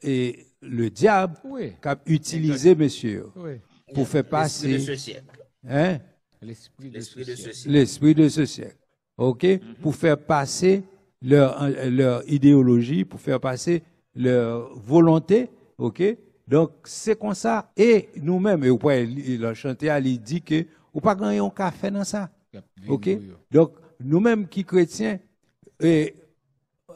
le diable Oui, qui a utilisé monsieur oui. pour faire L'esprit de passer, ce siècle. hein? L'esprit de L'esprit de ce ceci. siècle. L'esprit de ce siècle. OK? Pour faire passer leur idéologie, pour faire passer leur volonté. OK? Donc, c'est comme ça. Et nous-mêmes, et le chanteur, il dit que, ou pas gagner un café dans ça. OK? Donc, nous-mêmes qui chrétiens, et,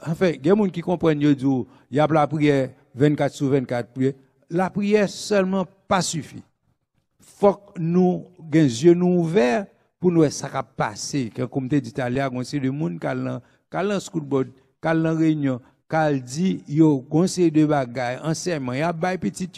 enfin, il y a des gens qui comprennent, il y a la prière 24 sur 24 prières. La prière seulement pas suffit. Faut que nous, les yeux nous ouverts pour nous ça va passer. Comme tu dis tout à l'heure, on sait de monde qui a school board, qui a réunion, qui dit yo conseil de bagaille, enseignement, y a bail petit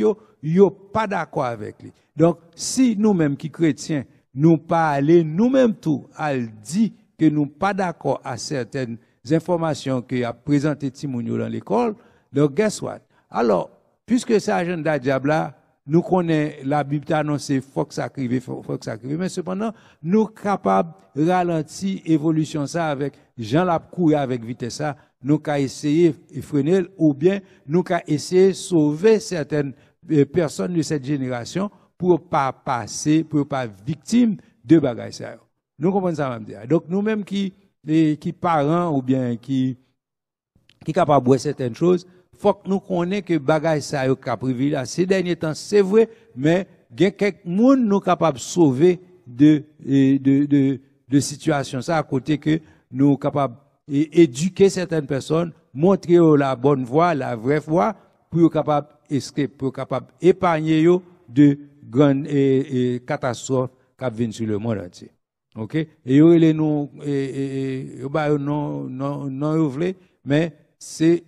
yo pas d'accord avec lui. Donc si nous-mêmes qui chrétiens, nous pas aller nous-mêmes tout, al dit que nous pas d'accord à certaines informations que a présenté Timounio dans l'école, donc guess what? Alors, puisque c'est agenda diable là, nous connaissons la Bible annoncée, faut que ça arrive, faut que ça arrive. Mais cependant, nous capables de ralentir l'évolution ça avec Jean l'a courir avec vitesse ça, nous qu'à essayer de freiner ou bien nous qu'à essayer de sauver certaines personnes de cette génération pour pas passer, pour pas victime de bagages ça. Nous comprenons ça même dire. Donc nous-mêmes qui parents ou bien qui capable de certaines choses, faut que nous connaissions que bagay ça yo ka privilège ces derniers temps c'est vrai mais il y a quelques monde nous capable sauver de situation ça à côté que nous capable éduquer certaines personnes montrer la bonne voie la vraie voie pour capable escaper pour capable épargner yo de grandes catastrophes qui viennent sur le monde entier. OK et yo les nous non voulez mais c'est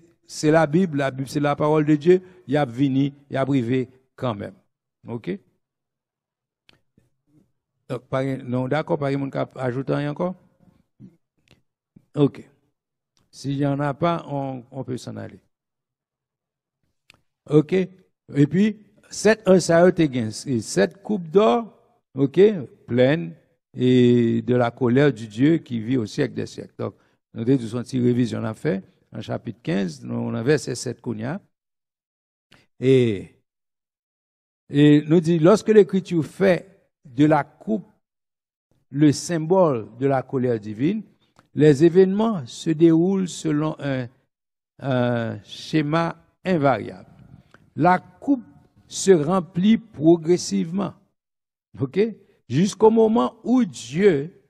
la Bible c'est la parole de Dieu, il a venu, il a privé quand même. OK? Donc, non, d'accord, par exemple, ajouter rien encore? OK. S'il n'y en a pas, on peut s'en aller. OK? Et puis, 7 coupes d'or, OK, pleines et de la colère du Dieu qui vit au siècle des siècles. Donc, nous avons une petite révision à faire. En chapitre 15, on a verset 7 Kounia. Et nous dit, lorsque l'Écriture fait de la coupe le symbole de la colère divine, les événements se déroulent selon un schéma invariable. La coupe se remplit progressivement, ok, jusqu'au moment où Dieu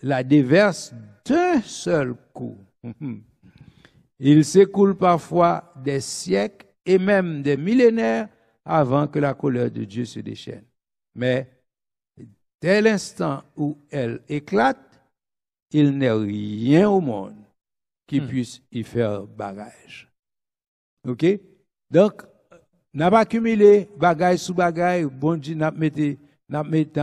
la déverse d'un seul coup. Il s'écoule parfois des siècles et même des millénaires avant que la colère de Dieu se déchaîne. Mais dès l'instant où elle éclate, il n'est rien au monde qui puisse y faire bagage. OK? Donc, n'a pas accumulé bagage sous bagage, bon Dieu n'a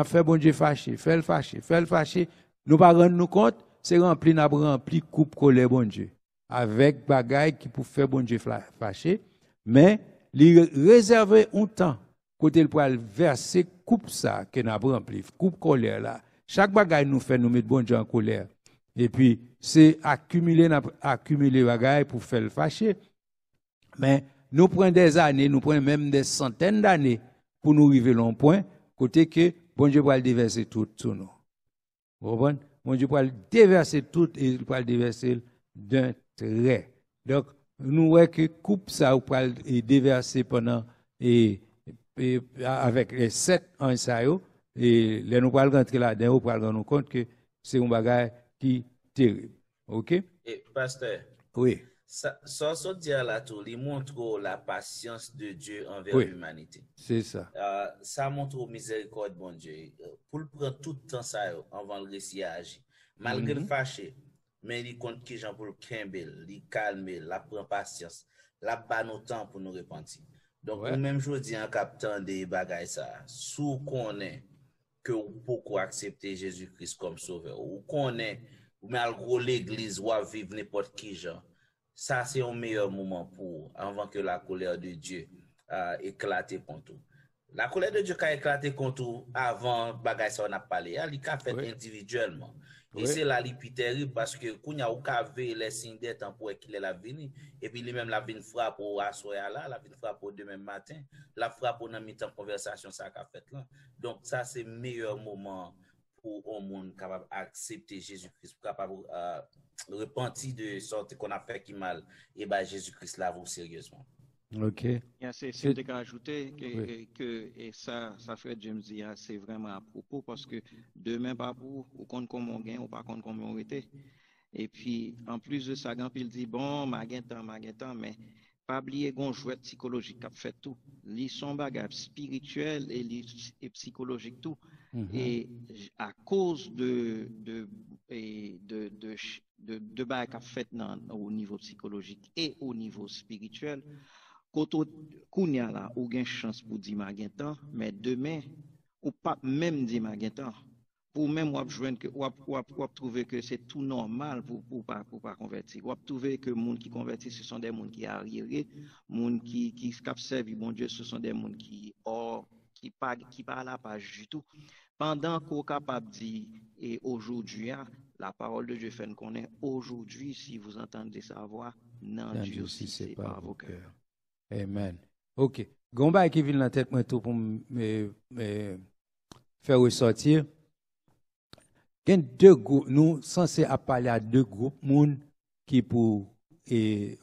fait bon Dieu fâché, fait le fâché. Nous pas rendre nous compte, c'est rempli coupe colère bon Dieu. Avec bagay qui pour faire bon Dieu fâché, mais il réserver un temps côté le poil verser coupe ça que n'a rempli coupe colère là. Chaque bagay nous fait nous mettre bon Dieu en colère. Et puis c'est accumuler bagay pour faire le fâché. Mais nous prenons des années, nous prenons même des centaines d'années pour nous arriver à un point côté que bon Dieu va le déverser tout sur nous. Vous comprenez? Bon Dieu va le déverser tout et il va le déverser d'un trait. Donc, nous voyons que coupe ça, ou pas déverser pendant, avec les 7 ans, et les nous pas rentrer là-dedans, nous rendre compte que c'est un bagage qui est terrible. OK? Et, pasteur, Oui. Ça dire là tout, il montre la patience de Dieu envers Oui. l'humanité. C'est ça. Ça montre au miséricorde, bon Dieu. Pour le prendre tout le temps ça avant le récit à agir. Malgré le fâché, mais il compte qui Jean pour le Kimbel, il calme, la prend patience, la bat nos temps pour nous repentir. Donc, Ouais. ou même je dis en captant des bagailles ça, sous qu'on est que ou pourquoi accepter Jésus-Christ comme sauveur, ou qu'on est, ou malgré l'église, ou à vivre n'importe qui genre. Ça, c'est un meilleur moment pour, avant que la colère de Dieu éclate contre tout. La colère de Dieu qui a éclaté contre tout avant bagay ça on a parlé, il a fait Oui. individuellement. Et Oui. c'est là li plus terrible parce que quand il y a eu les signes des temps pour qu'il est la venue et puis lui-même la vient frappe au assoya là, la vient frappe au demain matin, la frappe au mi-temps conversation ça qu'a fait là. Donc ça c'est meilleur moment pour un monde capable d'accepter Jésus-Christ, capable repentir de sorte qu'on a fait qui mal et ben Jésus-Christ là vous sérieusement. OK. C'est de ajouter que et ça fait James dit, c'est vraiment à propos parce que demain, pas pour, ou compte comment on gagne, ou pas compte comment on était. Et puis, en plus de ça, quand il dit, bon, ma temps, mais pas oublier qu'on jouet psychologique qui a fait tout. Ils sont bagages spirituels et psychologiques tout. Et à cause de bagages qui a fait au niveau psychologique et au niveau spirituel, quand on y a là, ou gain chance pour dire magentan, mais demain, ou pas même dire magentan, pour même ou trouver que c'est tout normal pour pas convertir. Ou trouver que les gens qui convertissent, ce sont des gens qui arriérés, les gens qui servent bon Dieu, ce sont des gens qui pas à la page du tout. Pendant qu'on est capable de dire, et aujourd'hui, la parole de Dieu fait qu'on connaît aujourd'hui, si vous entendez sa voix, n'endurcissez pas vos cœurs. Amen. OK. Gomba qui vient dans la tête moi tout pour me faire ressortir. Il y a deux groupes, nous censés parler à deux groupes monde qui pour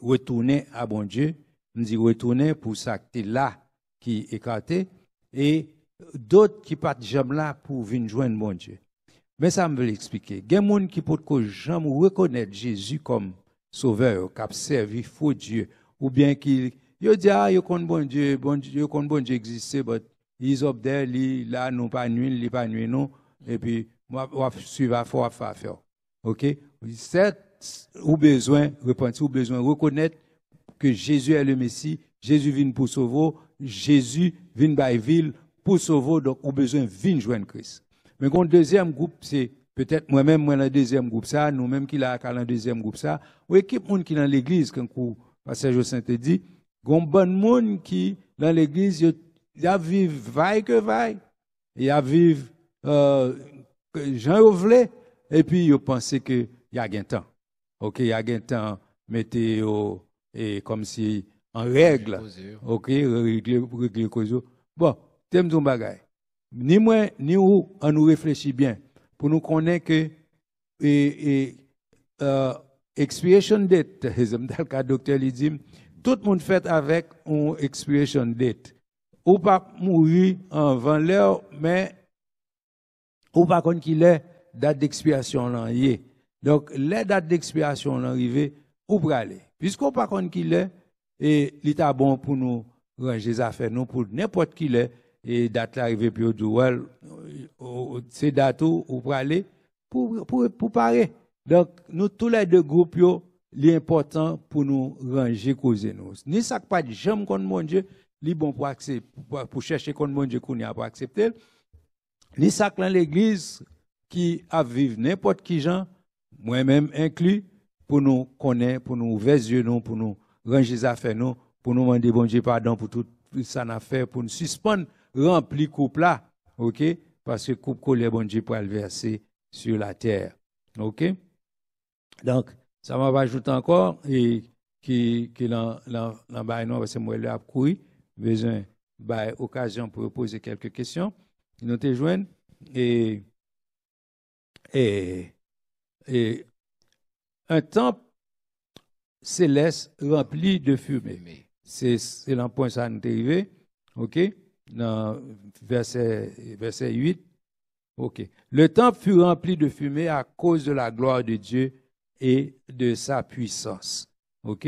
retourner à bon Dieu, nous dit retourner pour ça qui là qui écarté et d'autres qui partent jamais là pour venir joindre bon Dieu. Mais ça me veut l'expliquer. Il y a des gens qui peuvent jamais reconnaître Jésus comme sauveur, qui a servi faux Dieu ou bien qui yo dit yo connaît bon Dieu connaît bon Dieu existe but he's up there là non pas nuit pas nuit non et puis moi suivre à faire. OK, c'est ou besoin repentir ou besoin reconnaître que Jésus est le Messie, Jésus vient pour sauver, Jésus vient by ville pour sauver, donc ou besoin vient joindre Christ. Mais le deuxième groupe c'est peut-être moi-même dans le deuxième groupe ça, nous même qui là dans le deuxième groupe ça, ou équipe monde qui dans l'église quand pasteur Joseph te dit gon bon monde qui dans l'église il a vivre vaille que vaille, il a vivre Jean Ovlé et puis il pense que il y a gain temps. OK, il y a gain temps mettez et comme si en règle. OK, régler cause. Bon, t'aimes ton bagage. Ni moi ni où on nous réfléchit bien pour nous connaître que expiration date, dans le cas docteur lui dit tout le monde fait avec une expiration date. Ou pas mourir avant l'heure, mais ou pas qu'on qu'il est date d'expiration là y est. Donc les dates d'expiration là arrivé ou pour aller. Puisqu'on pas qu'on qu'il est et l'état bon pour nous ranger les affaires nous pour n'importe qui est et date là arrivé puis well c'est date ou pour aller pour parer. Donc nous tous les deux groupes yo l'important pour nous ranger causer nous. Ni ça pas de jamais contre mon Dieu, li bon pour accepter pour chercher contre mon Dieu qu'on y a pas accepter. Ni ça dans l'église qui a vivre n'importe qui gens, moi-même inclus, pour nous connaître, pour nous ouvrir les yeux nous, pour nous ranger les affaires nous, pour nous demander bon Dieu pardon pour tout ça n'a fait, pour nous suspendre rempli coupe là, OK? Parce que coupe colère bon Dieu pour le verser sur la terre. OK? Donc ça m'a ajouté encore et qui dans bail non parce que moi là courir besoin bail occasion pour poser quelques questions. Nous te joindre et un temple céleste rempli de fumée. C'est le point ça nous est arrivé. OK? Dans verset 8. OK. Le temple fut rempli de fumée à cause de la gloire de Dieu et de sa puissance. OK?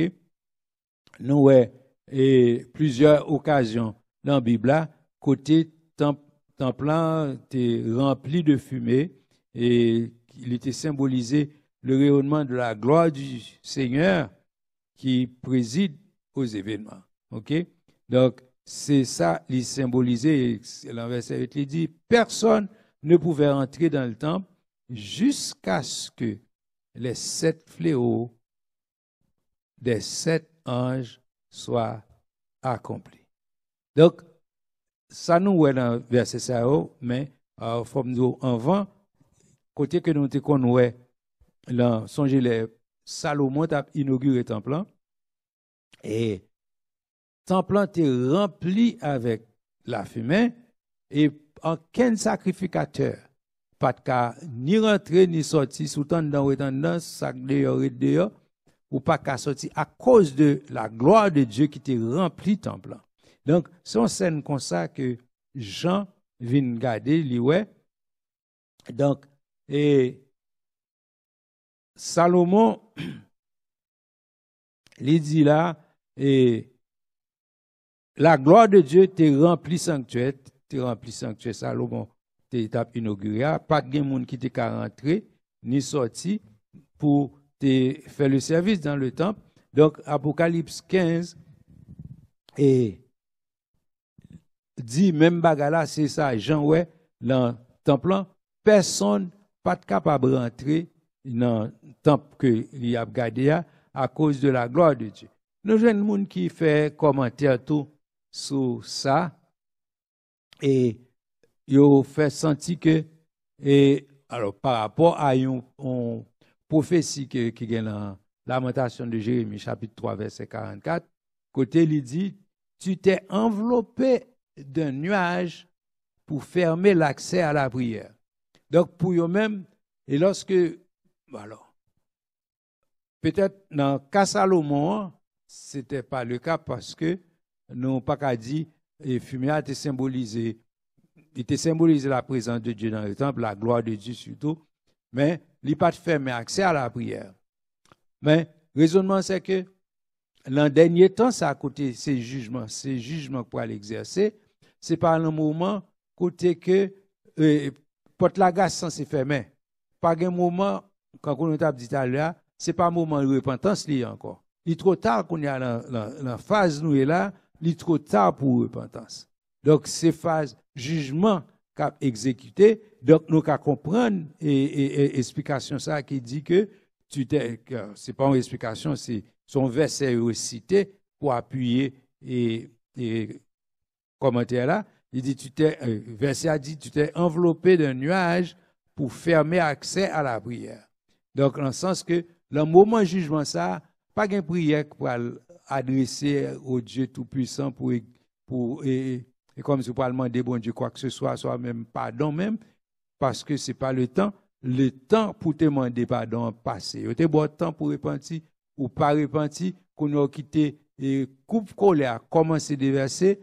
Nous, ouais, et plusieurs occasions dans la Bible, là, côté temple était rempli de fumée et il était symbolisé le rayonnement de la gloire du Seigneur qui préside aux événements. OK? Donc, c'est ça, il symbolisait, dans le verset 8, il dit, personne ne pouvait entrer dans le temple jusqu'à ce que les 7 fléaux des 7 anges soient accomplis. Donc, ça nous est dans le verset ça, mais nous avant, côté que nous te connaissons, là, songez les Salomon a inauguré le temple et le temple était rempli avec la fumée et aucun sacrificateur pas de cas ni rentrer ni sortir sous temps dans ou dans sac dehors ou pas qu'à sortir à cause de la gloire de Dieu qui était rempli temple. Donc c'est une scène comme ça que Jean vient garder lui ouais. Donc et Salomon il dit là et la gloire de Dieu t'est rempli sanctuaire, Salomon t'étape inaugurée, pas de monde qui t'est rentré ni sorti pour te faire le service dans le temple. Donc Apocalypse 15 et dit même bagala c'est ça Jean ouais dans le temple personne pas capable de rentrer dans le temple que il a gardé à cause de la gloire de Dieu. Nous jeunes monde qui fait commentaire tout sur ça et yo fait sentir que et alors par rapport à une prophétie qui est dans Lamentation de Jérémie chapitre 3 verset 44 côté il dit tu t'es enveloppé d'un nuage pour fermer l'accès à la prière. Donc pour eux-mêmes et lorsque alors peut-être dans cas Salomon c'était pas le cas parce que nous pas qu'à dire et fumée a été symbolisé la présence de Dieu dans le temple, la gloire de Dieu surtout, mais il n'a pas fermé accès à la prière. Mais le raisonnement c'est que dans le dernier temps, ça à côté ces jugements pour l'exercer, c'est par le moment côté que porte la grâce censé fermer. Par un moment quand on a dit à l'heure, c'est pas un moment de repentance li encore. Il est trop tard qu'on est dans la phase nous est là, il est trop tard pour repentance. Donc ces phases jugement qu'a exécuté, donc nous qu'à comprendre et explication ça qui dit que c'est pas une explication, c'est son verset recité pour appuyer et commentaire là, il dit verset a dit tu t'es enveloppé d'un nuage pour fermer accès à la prière. Donc dans le sens que le moment jugement ça pas une prière pour adresser au Dieu tout-puissant pour et comme si vous parlez demander bon Dieu quoi que ce soit même pardon même parce que c'est pas le temps pour te demander pardon passé. Il y a bon temps pour repentir ou pas repentir qu'on a quitté et coupe colère commencer des versets,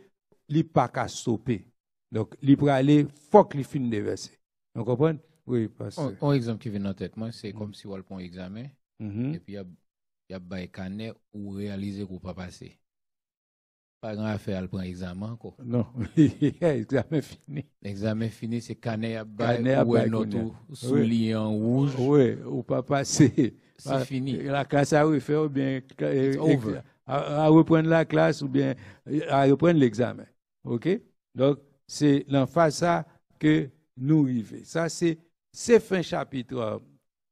il pas qu'à stopper. Donc il pour aller faut qu'il finisse des versets. Vous comprenez? Oui, parce que un exemple qui vient en tête moi c'est comme si on prend un examen et puis il y a bail canet ou réaliser qu'on pas passer. Pas grand affaire à prendre examen quoi. Non, examen fini. L'examen fini c'est canet ou un autre soulier en rouge. Oui, ou pas passer. C'est fini. La classe à refaire ou bien over. À reprendre la classe ou bien à reprendre l'examen. OK? Donc c'est dans phase ça que nous vivons. Ça c'est fin chapitre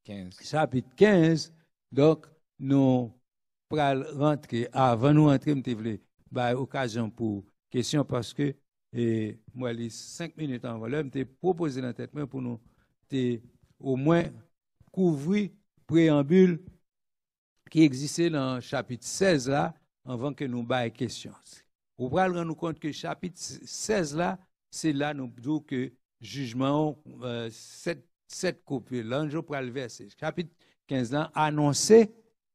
15. Chapitre 15. Donc nous pour rentrer avant nous rentrer me voulais occasion pour question parce que moi les 5 minutes avant là me proposé dans tête pour nous au moins couvrir préambule qui existait dans chapitre 16 là avant que nous baille question. Vous pouvez rendre compte que chapitre 16 là c'est là nous disons que jugement 7 copies là je prends le verset chapitre 15 là annoncé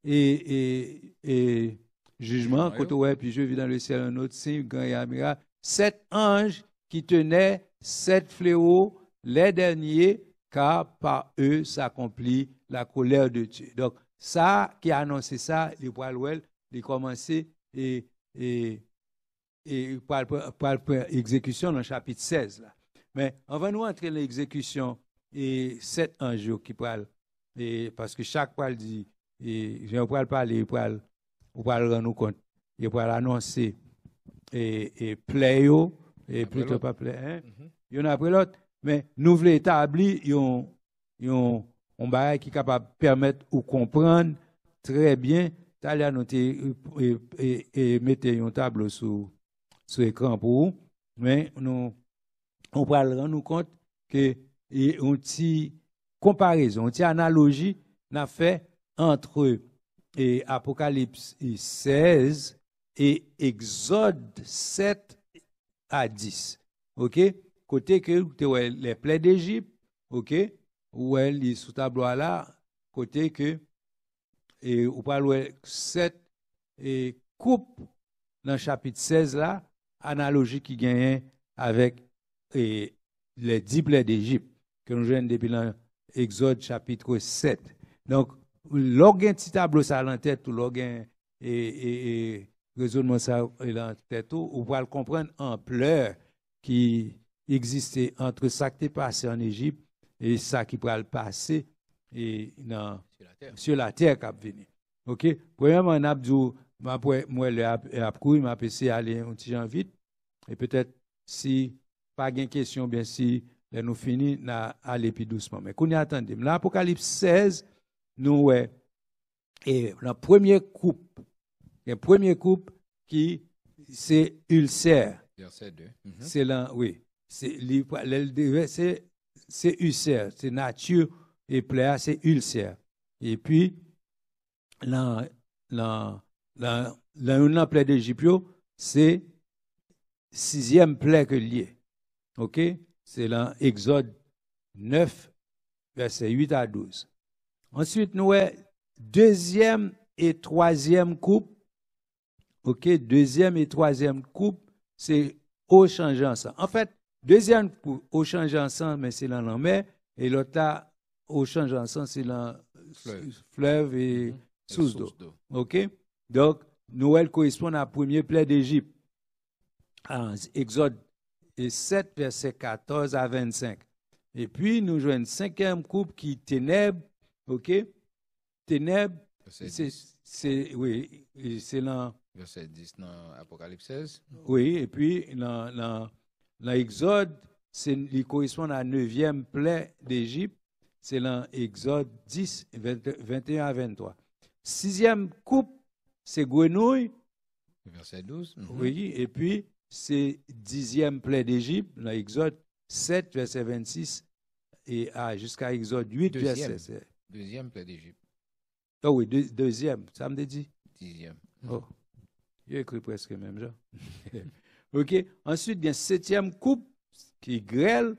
et jugement côté ouais puis je vis dans le ciel un autre signe grand et admirable 7 anges qui tenaient 7 fléaux les derniers car par eux s'accomplit la colère de Dieu. Donc ça qui a annoncé ça, il a commencé et par exécution dans le chapitre 16 là. Mais on va nous entrer dans l'exécution et 7 anges qui parlent et parce que chaque parle dit et je vais parler pour rendre nous compte il va annoncer et playo et plutôt pas play hein. Il y en a après l'autre mais nous voulons établir un bagage qui est capable de permettre ou comprendre très bien t'allez noter et mettre un tableau sur écran pour vous mais nous on va rendre compte que une petite comparaison, une petite analogie n'a fait entre Apocalypse 16 et Exode 7 à 10. OK? Côté que les plaies d'Égypte, OK? Où elle est sous tableau là, côté que et on parle 7 et coupe dans le chapitre 16 là, analogie qui gagne avec et les 10 plaies d'Égypte que nous jouons depuis l'Exode chapitre 7. Donc, l'organe petit tableau ça en tête, ou l'organe et raisonnement ça en tête, on va le comprendre ampleur qui existait entre ça qui est passé en Égypte et ça qui pourra le passer et sur la terre qui va venir. OK? Premièrement, on a dit, moi, le m'a essayé d'aller un petit peu vite et peut-être si pas de question, bien si nous finissons, nous aller plus doucement. Mais qu'on y attendait. L'Apocalypse 16, nous, et la première coupe qui, c'est ulcère. Verset 2. C'est là, oui. C'est ulcère. C'est nature et plaie, c'est ulcère. Et puis, la plaie d'Égypte, c'est 6e plaie que lié. OK? C'est dans Exode 9, verset 8 à 12. Ensuite, nous avons deuxième et troisième coupe. OK? Deuxième et troisième coupe, c'est eau changeant sang. En fait, deuxième coupe, eau changeant sang, mais c'est dans la mer. Et l'autre là, eau changeant sang, c'est dans fleuve et source d'eau. OK? Donc, Noël correspond à la première plaie d'Égypte. Exode 7, verset 14 à 25. Et puis, nous jouons une 5e coupe qui est ténèbres. OK? Ténèbres, c'est oui, c'est dans verset 10 dans Apocalypse 16. Oui, et puis dans Exode, il correspond à la 9e plaie d'Égypte. C'est dans Exode 10, 21 à 23. 6e coupe, c'est grenouille. Verset 12. Oui, et puis c'est 10e plaie d'Égypte, dans Exode 7, verset 26, et jusqu'à Exode 8, verset 7. Deuxième plaie d'Égypte. Oh oui, deuxième, ça me dit? 10e. Oh, j'ai écrit presque même genre. OK, ensuite, il y a 7e coupe qui est grêle,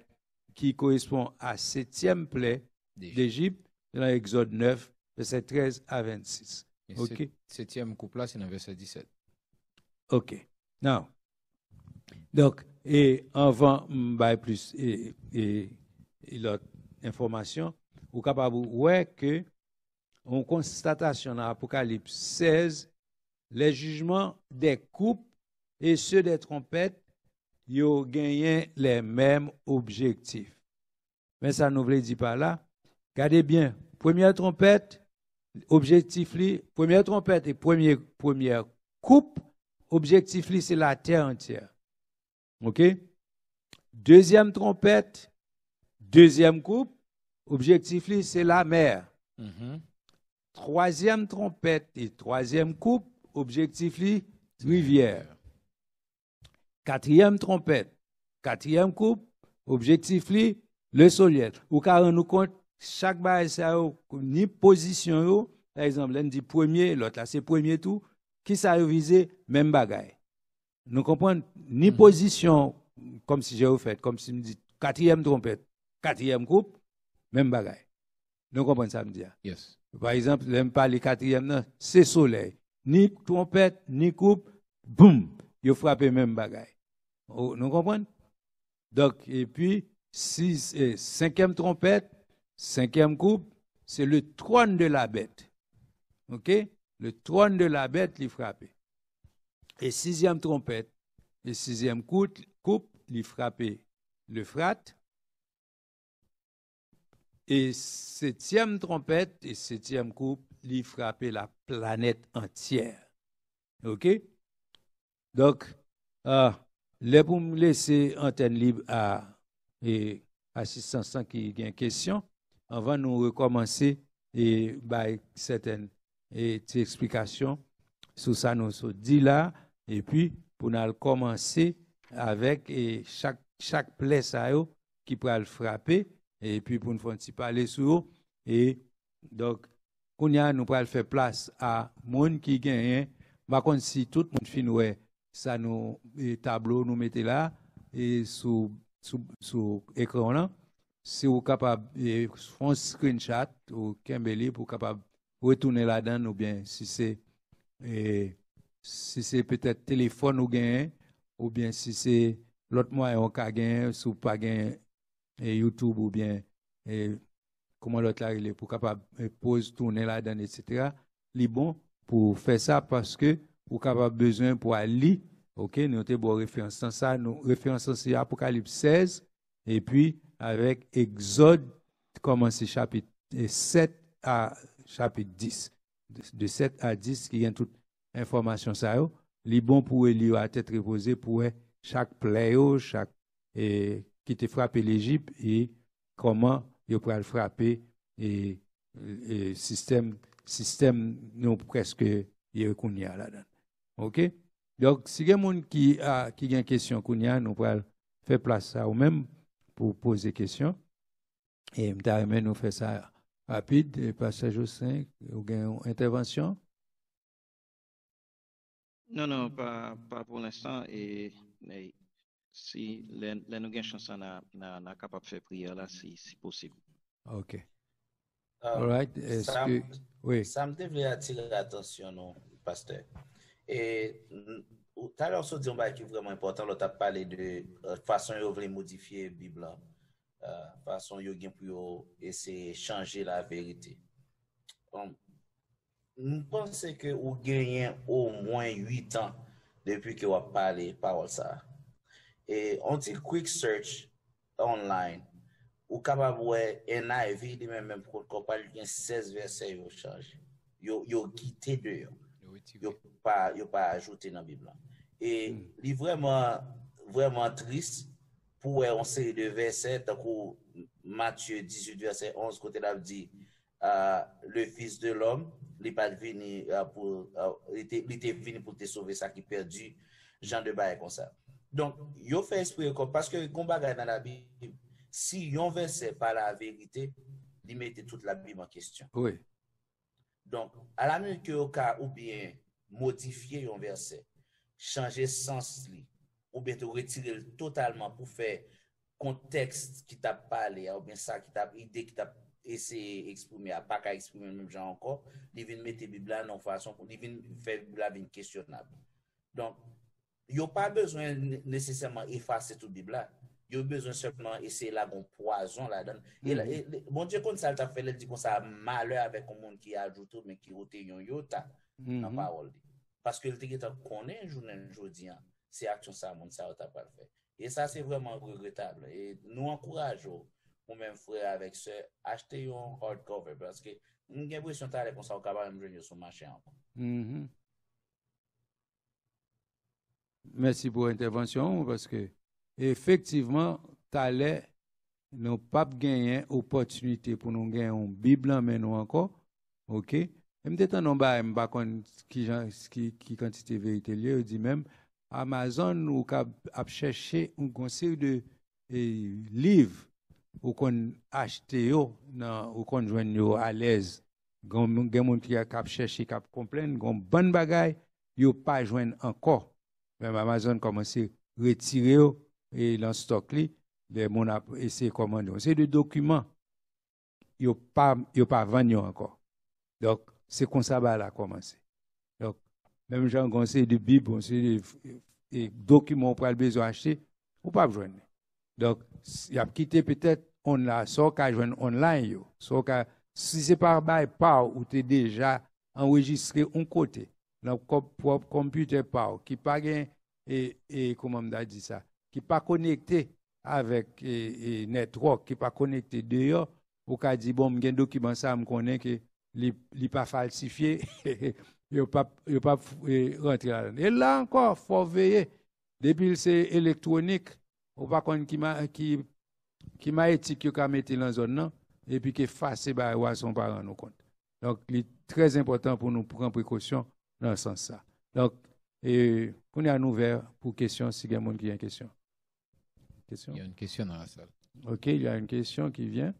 qui correspond à 7e plaie d'Égypte, dans Exode 9, verset 13 à 26. OK. 7e coupe là, c'est dans verset 17. OK. Now, donc, et avant, plus et l'autre information, vous êtes capable de voir que, en constatation dans Apocalypse 16, les jugements des coupes et ceux des trompettes, ils ont gagné les mêmes objectifs. Mais ça ne veut dire pas là. Regardez bien, première trompette, objectif, première trompette et première coupe, objectif, c'est la terre entière. OK? Deuxième trompette, deuxième coupe, objectif, c'est la mer. Troisième trompette et troisième coupe, objectif, rivière. Quatrième trompette, quatrième coupe, objectif, le soleil. Ou car on nous compte, chaque bail, ça ni position, par exemple, l'un dit premier, l'autre là, c'est premier tout, qui ça visé, même bagaille. Nous comprenons, ni position, comme si j'ai fait, comme si me dit quatrième trompette, quatrième coupe, même bagaille. Nous comprenons ça me dit. Yes. Par exemple, j'aime pas les quatrième, c'est soleil. Ni trompette, ni coupe, boum, il frappe même bagaille. Nous comprenons? Donc, et puis, 5e trompette, 5e coupe, c'est le trône de la bête. OK? Le trône de la bête l'y frappé. Et sixième trompette, et sixième coupe, l'y frappé l'Euphrate. Et septième trompette et septième coupe, l'y frappé la planète entière. OK? Donc, là pour me laisser antenne libre à assistance qui a une question, avant nous recommencer et certaines explications sur ça nous dit là, et puis pour nous commencer avec chaque plaie ça qui pourra le frapper, et puis pour nous faire un petit parler sur eux, et donc nous pourrons faire place à monde qui gagne. Par contre, si tout le monde finit ça nous tableau nous mettez là et sous écran là, si vous capable de faire un screenshot ou Kimberly pour capable retourner là-dedans, ou bien si c'est peut-être téléphone ou gain, ou bien si c'est l'autre moyen on ka gain, sous pas gain YouTube ou bien comment l'autre là il est pour capable pause tourner là-dedans, etc. C'est bon pour faire ça parce que vous capable besoin pour aller, OK, nous avons bon référence dans ça, nous référence c'est Apocalypse 16 et puis avec Exode commencer chapitre 7 à chapitre 10. De 7 à 10 qui y a toute information ça yo, li bon pour lire à tête reposée pour chaque plaie chaque qui te frappé l'Égypte et comment il pourra le frapper et système nous presque il kounya là-dedans. OK? Donc si il y a monde qui a une question kounya, nous pourra faire place à ou même pour poser question et nous faire ça rapide, passage au 5, ou une intervention? Non, pas pour l'instant. Et si nous avons chance, on est capable de faire prière là, si possible. OK. All right. Est-ce que... Oui. Ça me devait attirer l'attention, non, pasteur. Et tout à l'heure, on dit un qui est vraiment important, on a parlé de façon dont on veut modifier la Bible, façon dont on essayer de changer la vérité. Je pense que vous gagnez au moins 8 ans depuis que vous avez parlé parole ça. Et on dit quick search online, ou capable ouais NIV même pour qu'on parle 16 versets yo change. Yo quitté de yo pas ajouté dans la Bible. Et il vraiment triste pour on série de versets tant que Matthieu 18 verset 11 côté là dit le fils de l'homme il pas venu pour il était venu pour te sauver ça qui perdu Jean de bail comme ça. Donc yo fait esprit parce que combat dans la Bible si yon verset pas la vérité, il mettait toute la Bible en question. Oui. Donc à la minute que au cas ou bien modifier un verset, changer sens li ou bien te retirer totalement pour faire contexte qui t'a parlé ou bien ça qui t'a idée qui t'a essayé exprimer à pas qu'à exprimer même genre encore, il vient mettre Bible là en façon pour il vient faire Bible questionnable. Donc il n'y a pas besoin nécessairement effacer toute Bible là. Il y a besoin simplement essayer là un poison là-dedans. Et bon Dieu quand ça t'a fait il dit comme ça malheur avec un monde qui ajoute mais qui ôte yon yota dans parole. Parce que le te connaît journée aujourd'hui c'est action ça monde ça t'a pas fait. Et ça c'est vraiment regrettable et nous encourageons ou même frère avec ce acheter un hardcover parce que nous avons l'impression t'aller comme ça au capable de sur marché encore. Merci pour l'intervention parce que effectivement t'allais nous pas gagner opportunité pour nous gagner une Bible mais nous encore. OK? Même temps non ba qui quantité vérité lié dit même Amazon ou a chercher un série de livres ou qu'on acheter yo ou qu'on joindre yo à l'aise. Gon monde qui a chercher qui comprendre gon bonne bagaille yo pas joindre encore. Même Amazon commence à retirer et dans stock li les mon a essayé commander. C'est des documents yo pas vendre encore. Donc c'est comme ça va la commencer. Donc même gens conseil de Bible, c'est des documents pour le besoin acheter ou pas joindre. Donc il a quitté peut-être on la sort qu'à joindre online yo. So si c'est par bail pas ou tu déjà enregistré un côté, dans propre computer power, qui pas gain et comment on dit ça, qui pas connecté avec network, qui pas connecté dehors, ou qu'a dit bon, m'gen document ça, me connaît que li pas falsifié, yo pas rentrer là. Et là encore, faut veiller. Depuis c'est électronique, ou pas qu'on qui m'a éthique yo mettre dans zone non et puis que face ba wa son parent nous compte. Donc c'est très important pour nous prendre précaution dans ce sens ça. Donc on est ouvert pour questions si il y a monde qui a une question. Il y a une question dans la salle. OK, il y a une question qui vient.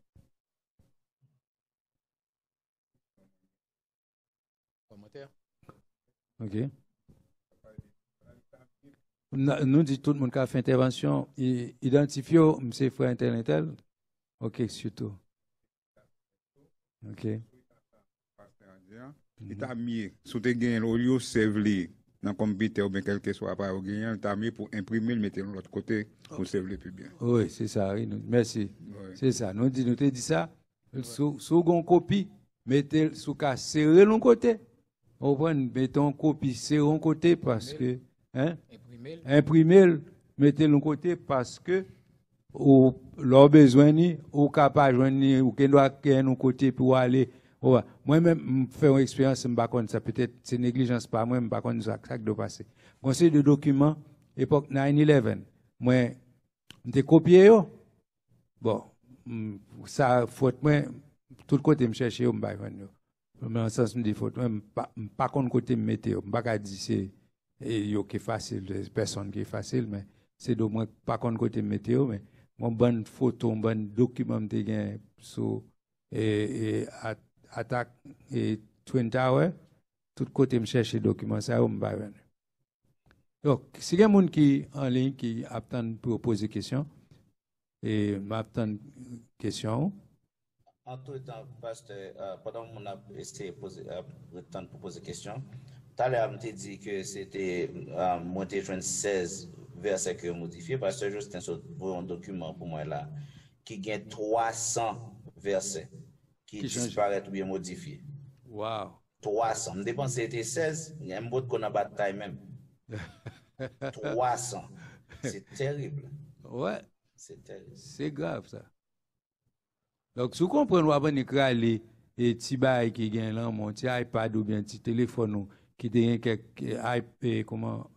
Commentaire. OK. Nous dit tout le monde qui a fait intervention, identifié, M. Frère Intel. OK, surtout. OK. Il t'a mis, sous tes gains, au lieu de servir dans le computer ou bien quel que soit appareil, il t'a mis pour imprimer, le mettre de l'autre côté pour servir plus bien. Oui, c'est ça. Oui, merci. Oui. C'est ça. Nous te dit ça. Sous une copie, mettez sous cas serré l'un côté. On prend, mettons copie serré l'un côté parce que, hein? Imprimez, mettez l'un côté parce que, ou leur besoin ni, ou capable ni, ou qu'on doit qu'il un côté pour aller. Moi-même, je fais une expérience, je ne ça peut-être c'est négligence pas moi, je ne sais pas ça qui doit passer. Conseil de documents, époque 9/11, moi, je copié. Bon, ça, faute, moi, tout côté, je cherche, je ne sais pas. Dans le sens, je dis, faute, moi, je ne pas côté, je ne sais pas dire c'est qui est facile, personne qui est facile, mais c'est de moi, pas côté météo, mais mon bonne photo, mon bon document, je gagne sur attaque et Twin Tower, tout côté me chercher documents ça on va venir. Donc si il y a quelqu'un qui en ligne qui attend pour poser question et m'attend question. En tout temps, pasteur, pendant qu'on a essayé de poser temps pour poser question, tout à l'heure, on t'a dit que c'était monté 16 versets que modifié. Pasteur Justin pour un document pour moi là qui gagne 300 versets qui disparaissent ou bien modifiés. Wow. 300. Je dépense c'était 16, il y a un bout qu'on a bataille même. 300. C'est terrible. Ouais. C'est terrible. C'est grave ça. Donc, si vous comprenez, vous avez écrit les petits bails qui gagnent là, mon petit iPad ou bien petit téléphone qui gagne quelques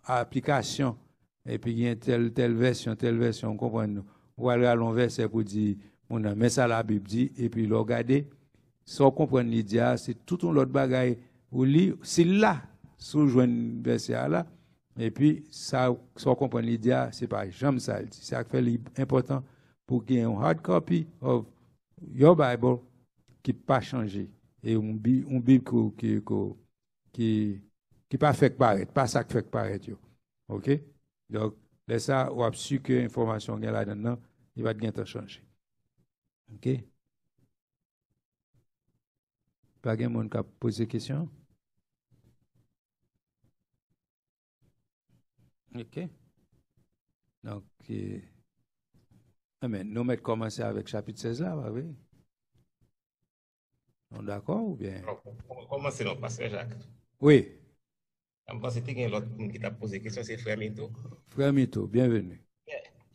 applications et puis il y a telle version, vous comprenez. Ou alors à l'envers pour dire, on a mis ça la Bible dit et puis le regarder. Sans comprendre l'idée, c'est tout un autre bagaille ou lit, c'est là, sous joindre verset là, et puis ça, sans comprendre l'idée, c'est pas jamais ça. C'est ça qui fait important pour qu'il y ait un hard copy of your Bible qui pas changé et un Bible qui pas fait paraître, pas ça qui fait paraître. OK? Donc, là ça, on a su que l'information est là-dedans, il va bien changer. OK? Pas de monde qui a posé des questions? OK. Donc, amen. Nous allons commencer avec chapitre 16 là, oui. On est d'accord ou bien? On va commencer notre pasteur Jacques. Oui. Je pense que c'était l'autre qui t'a posé question, c'est Frère Mito. Frère Mito, bienvenue.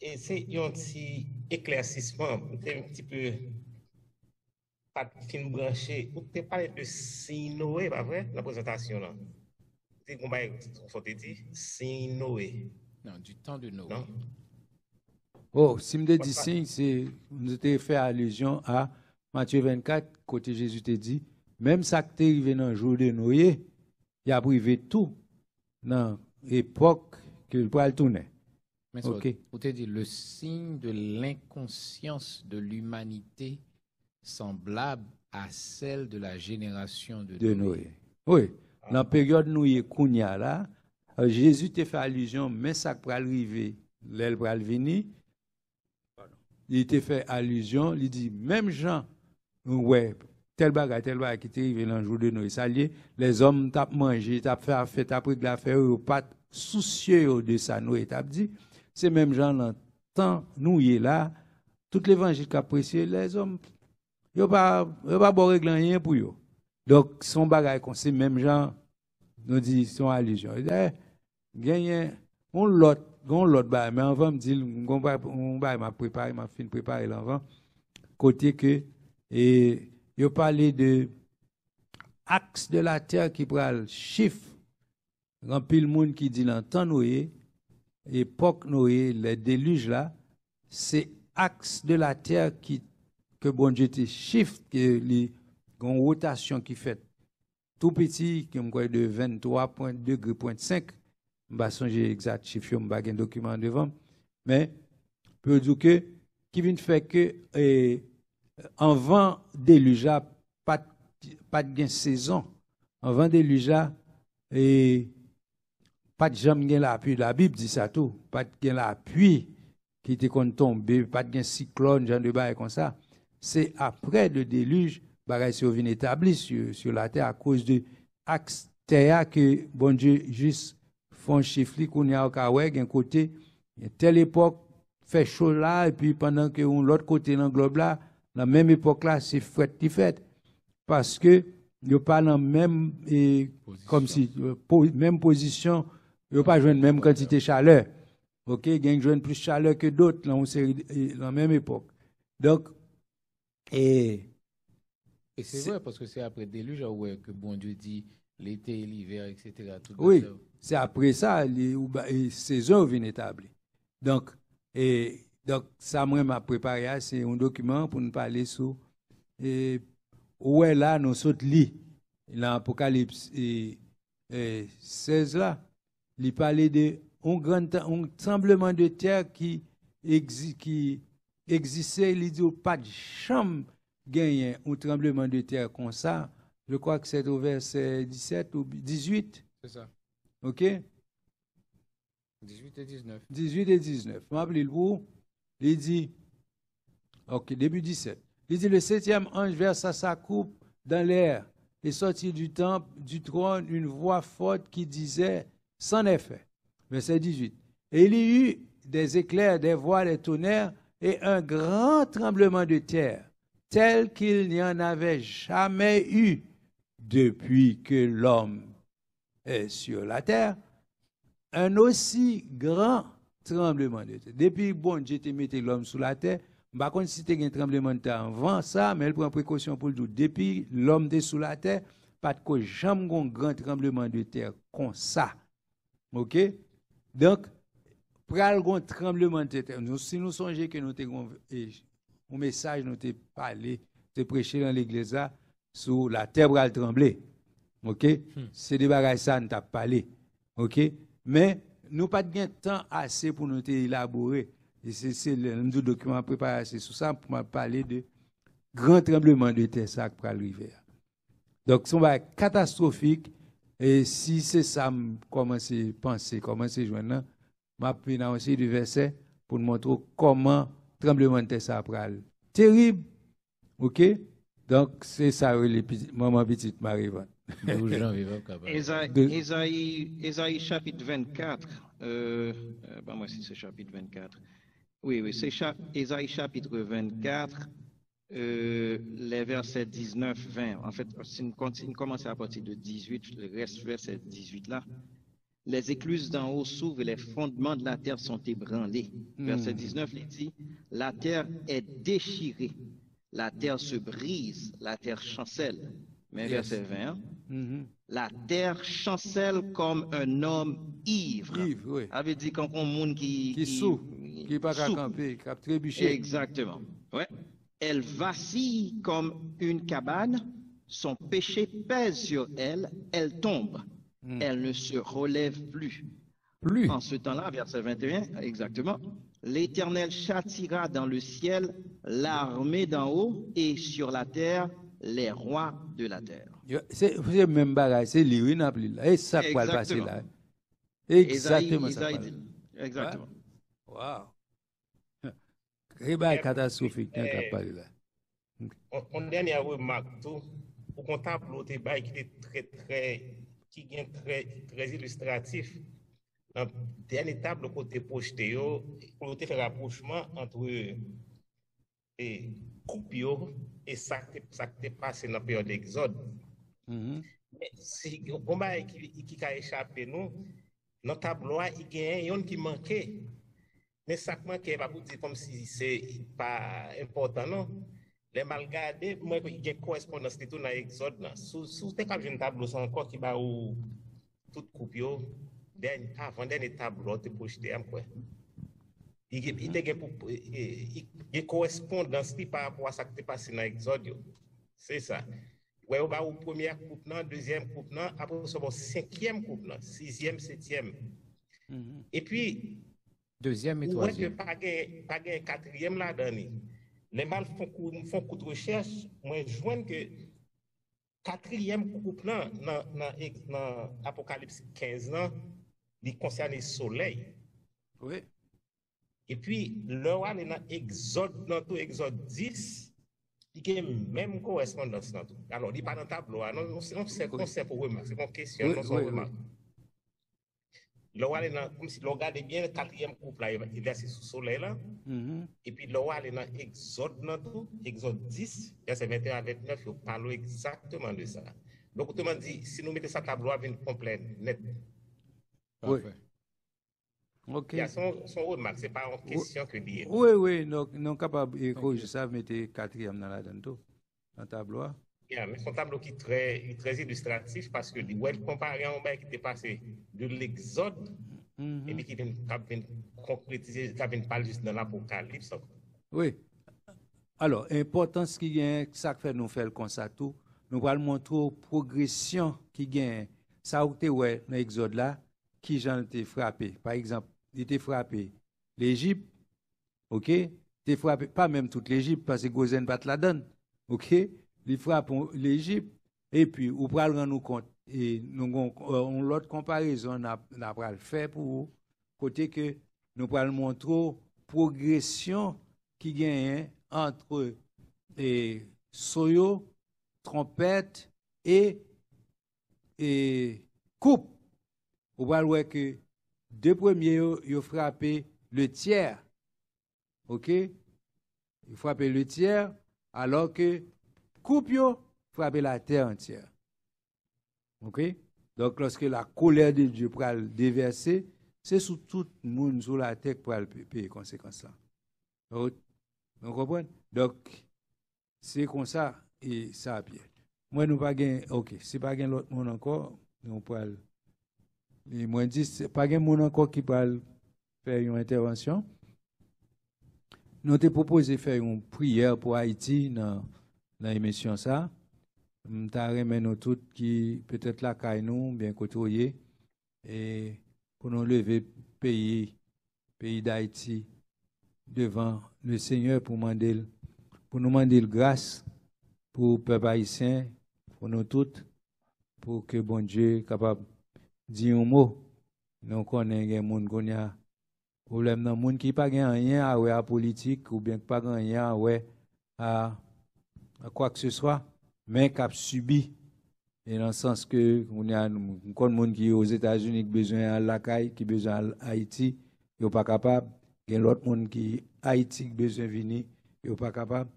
Et c'est un petit éclaircissement, un petit peu pas de fin branché. Vous te parlez de signe Noé, pas vrai, la présentation là. C'est qu'on va dire signe Noé. Non, du temps de Noé. Non? Oh, si me dit signe, c'est nous avons fait allusion à Matthieu 24, côté Jésus te dit, même ça qui est arrivé dans le jour de Noé, il a privé tout dans l'époque que le poil tournait. Mais okay. Vous te dit le signe de l'inconscience de l'humanité semblable à celle de la génération de Noé. Oui, dans la période Noé Kounia là, Jésus te fait allusion, mais ça qui va arriver, l'aile va venir, il te fait allusion, il dit, même Jean, ouais, tel bagage qui est arrivé dans le jour de Noé, ça lié, les hommes tapent manger, tapent fait affaire, tapent pris de l'affaire, ils pas soucieux de ça, Noé tape dit, c'est même Jean dans temps Noé là, tout l'évangile qu'a apprécié, les hommes, ils pas bon régler rien pour eux. Donc, son bagage, c'est même gens, nous dit, son allusion. Il dit, gagne, on l'autre, mais avant, me dit, on m'a préparé, m'a fin préparer l'avant, côté que, et, il parlait de axe de la terre qui prend le chiffre, rempli le monde qui dit l'entend Noé, époque Noé, les déluges là, c'est axe de la terre que bon Dieu te shift, que les une rotation qui fait tout petit, qui me de 23,5 degrés, je ne vais pas songer exact chiffre, je n'ai un document devant, mais peut dire que qui vient faire que en vent déluge pas de saison, en vent déluge et pas de jamais gain la pluie, la Bible dit ça tout, pas de gain la pluie qui était qu'on tombe, pas de gain cyclone, genre de bail comme ça. C'est après le déluge, bagaille se vient établi sur la terre à cause de axe terre que bon Dieu juste font chiffrer qu'on y a au Kaweg un côté, telle époque fait chaud là et puis pendant que l'autre côté dans le globe là, la même époque là c'est fête qui fait parce que il pas dans même comme si même position, il pas jouer même quantité de chaleur. OK, il y a plus de chaleur que d'autres dans la même époque. Donc et c'est vrai parce que c'est après déluge que bon Dieu dit l'été, l'hiver, etc. Tout oui, c'est après ça les saisons viennent établies. Donc ça moi m'a préparé c'est un document pour nous parler sur où est là nous saute lit dans Apocalypse 16 là, il parlait de un tremblement de terre qui existait, il dit pas de chambre gagner un tremblement de terre comme ça. Je crois que c'est au verset 17 ou 18. C'est ça. OK? 18 et 19. 18 et 19. Je m'appelle vous. Il dit, OK, début 17. Il dit, le 7e ange versa sa coupe dans l'air et sortit du temple, du trône, une voix forte qui disait, c'en est fait. Verset 18. Et il y eut des éclairs, des voix, des tonnerres et un grand tremblement de terre, tel qu'il n'y en avait jamais eu depuis que l'homme est sur la terre, un aussi grand tremblement de terre. Depuis bon Dieu te mette l'homme sur la terre, par contre si tu as un tremblement de terre avant ça, mais elle prend précaution pour le dire. Depuis l'homme est sous la terre, pas de jamais un grand tremblement de terre comme ça. OK? Donc, pour un tremblement de terre, si nous songeons que nous avons un message, nous avons parlé, nous prêché dans l'église là, sur la terre va trembler. OK? C'est des bagages ça, nous avons parlé. OK? Mais nous n'avons pas de temps assez pour nous élaborer. Et c'est le document préparé sur ça pour parler de grand tremblement de terre ça pour arriver. Donc, c'est un catastrophique. Et si c'est ça, commencer à penser, commencer à joindre, je vais aussi du verset pour nous montrer comment tremblement de terre ça après. Terrible. OK? Donc, c'est ça, les maman petite Marie-Vanne. Ésaïe chapitre 24. Moi, si c'est chapitre 24. Oui, c'est Ésaïe chapitre 24. Les versets 19-20. En fait, si nous commençons à partir de 18, le reste verset 18 là. Les écluses d'en haut s'ouvrent et les fondements de la terre sont ébranlés. Verset 19, il dit, la terre est déchirée, la terre se brise, la terre chancelle. Mais verset 20, la terre chancelle comme un homme ivre. Oui. Avait dit quand on monde qui sous, qui pas qu'à camper, qui a trébuché. Exactement. Ouais. Elle vacille comme une cabane, son péché pèse sur elle, elle tombe. Elle ne se relève plus. En ce temps-là, verset 21, exactement, l'Éternel châtira dans le ciel l'armée d'en haut et sur la terre les rois de la terre. C'est le même bagage, c'est lui, et ça quoi le passer là. Exactement ça. Exactement. Wow. C'est pas catastrophique quand on parle là. On dernière remarque tout, pour qu'on tableau qui est très illustratif. Dans dernier tableau côté projeté, pour faire rapprochement entre coupio et ça qui est passé dans la période d'Exode. Mhm. Mais si on va qui a échappé nous, dans le tableau, il y a un qui manquait. Mais ça manquait, pas pour dire comme si c'est pas important, non. Les mal gardés, moi, il y a une correspondance de tout dans l'Exode. Sous tes un tableau, c'est encore qui va où tout coupio, avant dernier tableau, tu peux jeter un quoi. Il y a une correspondance par rapport à ça qui est passé dans l'Exode. C'est ça. Ouais, on va au première coupe, deuxième coupe, après on va au cinquième coupe, sixième, septième. Mhm. Et puis, Deuxième et ouais, que troisième. pas de quatrième là-dedans. Les balles font coup de recherche, moi, je vois que quatrième coupe dans Apocalypse 15, il concerne le soleil. Oui. Et puis, là, on est dans Exode, dans tout Exode 10, il y a même correspondance dans tout. Alors, il n'est pas dans le tableau, non, c'est un concept pour remarquer, c'est une question, Oui, non, c'est oui, une remarque. Là, on est dans, comme si on regarde bien le quatrième couple, là, il est assis sous le soleil, là. Mhm. Et puis là, on est dans Exode, dans tout, Exode 10, verset 21 à 29, il parle exactement de ça. Donc, autrement dit, si nous mettons ça tableau, il vient complet, net. Parfait. OK. Il y a son remarque, ce n'est pas une question que dire. Oui, oui, non capable de corriger ça, mettez quatrième dans la donne tout, dans le tableau. Yeah, mais son tableau qui est très illustratif parce que ouais, comparé à un bail qui était passé de l'Exode et puis qui vient concrétiser, qui vient parler juste dans l'Apocalypse. Oui. Alors, importance qui gagne, ça fait nous faire comme ça tout, nous allons montrer progression qui gagne. Ça où tu ouais dans l'Exode là, qui j'en été frappé. Par exemple, il était frappé l'Égypte, OK? Il frappé pas même toute l'Égypte parce que Gozen pas la donne. OK? Il frappe l'Égypte et puis ou pral rendre nous compte et nous on l'autre comparaison n'a pas le faire pour côté que nous pral montrer progression qui gagne entre soyo, trompette et coupe. On va voir que deux premiers ils ont frappé le tiers. OK? Ils frappé le tiers alors que coupe yo frappé la terre entière. OK? Donc lorsque la colère de Dieu pral déverser, c'est sur tout le monde sur la terre pour payer conséquences là. Vous comprenez? Donc c'est comme ça et ça bien. Moi nous pas gain OK, c'est pas gain l'autre monde encore, nous pral et moi dis c'est pas gain monde encore qui pral faire une intervention. Nous te proposé faire une prière pour Haïti dans l'émission ça. M'ta remet nous toutes qui peut-être la caille nous bien côtoyer et pour nous lever pays d'Haïti devant le Seigneur pour nous demander grâce pour le peuple haïtien, pour nous toutes, pour que bon Dieu soit capable de dire un mot. Nous connaissons des gens qui ont problème dans monde qui pas rien à la politique ou bien pas rien à quoi que ce soit, mais qui a subi. Et dans le sens que on a monde qui aux États-Unis qui besoin à la caille, qui besoin à Haïti, ils sont pas capable. Il y a l'autre monde qui Haïti qui besoin venir, ils sont pas capable.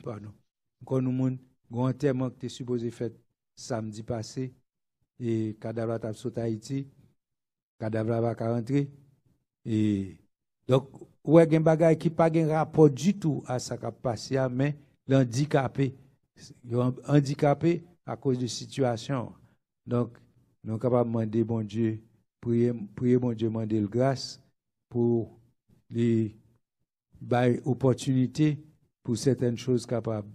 Pardon. Encore nous monde grand enterrement qui était supposé faire samedi passé et cadavre a sauté Haïti, cadavre va pas rentrer. Et donc, ouais, il y a des bagages qui n'ont pas de rapport du tout à ce qui a passé, mais l'handicapé. Handicapé à cause de la situation. Donc, nous sommes capables de demander, bon Dieu, prier, bon Dieu, demander grâce pour les opportunités pour certaines choses capables.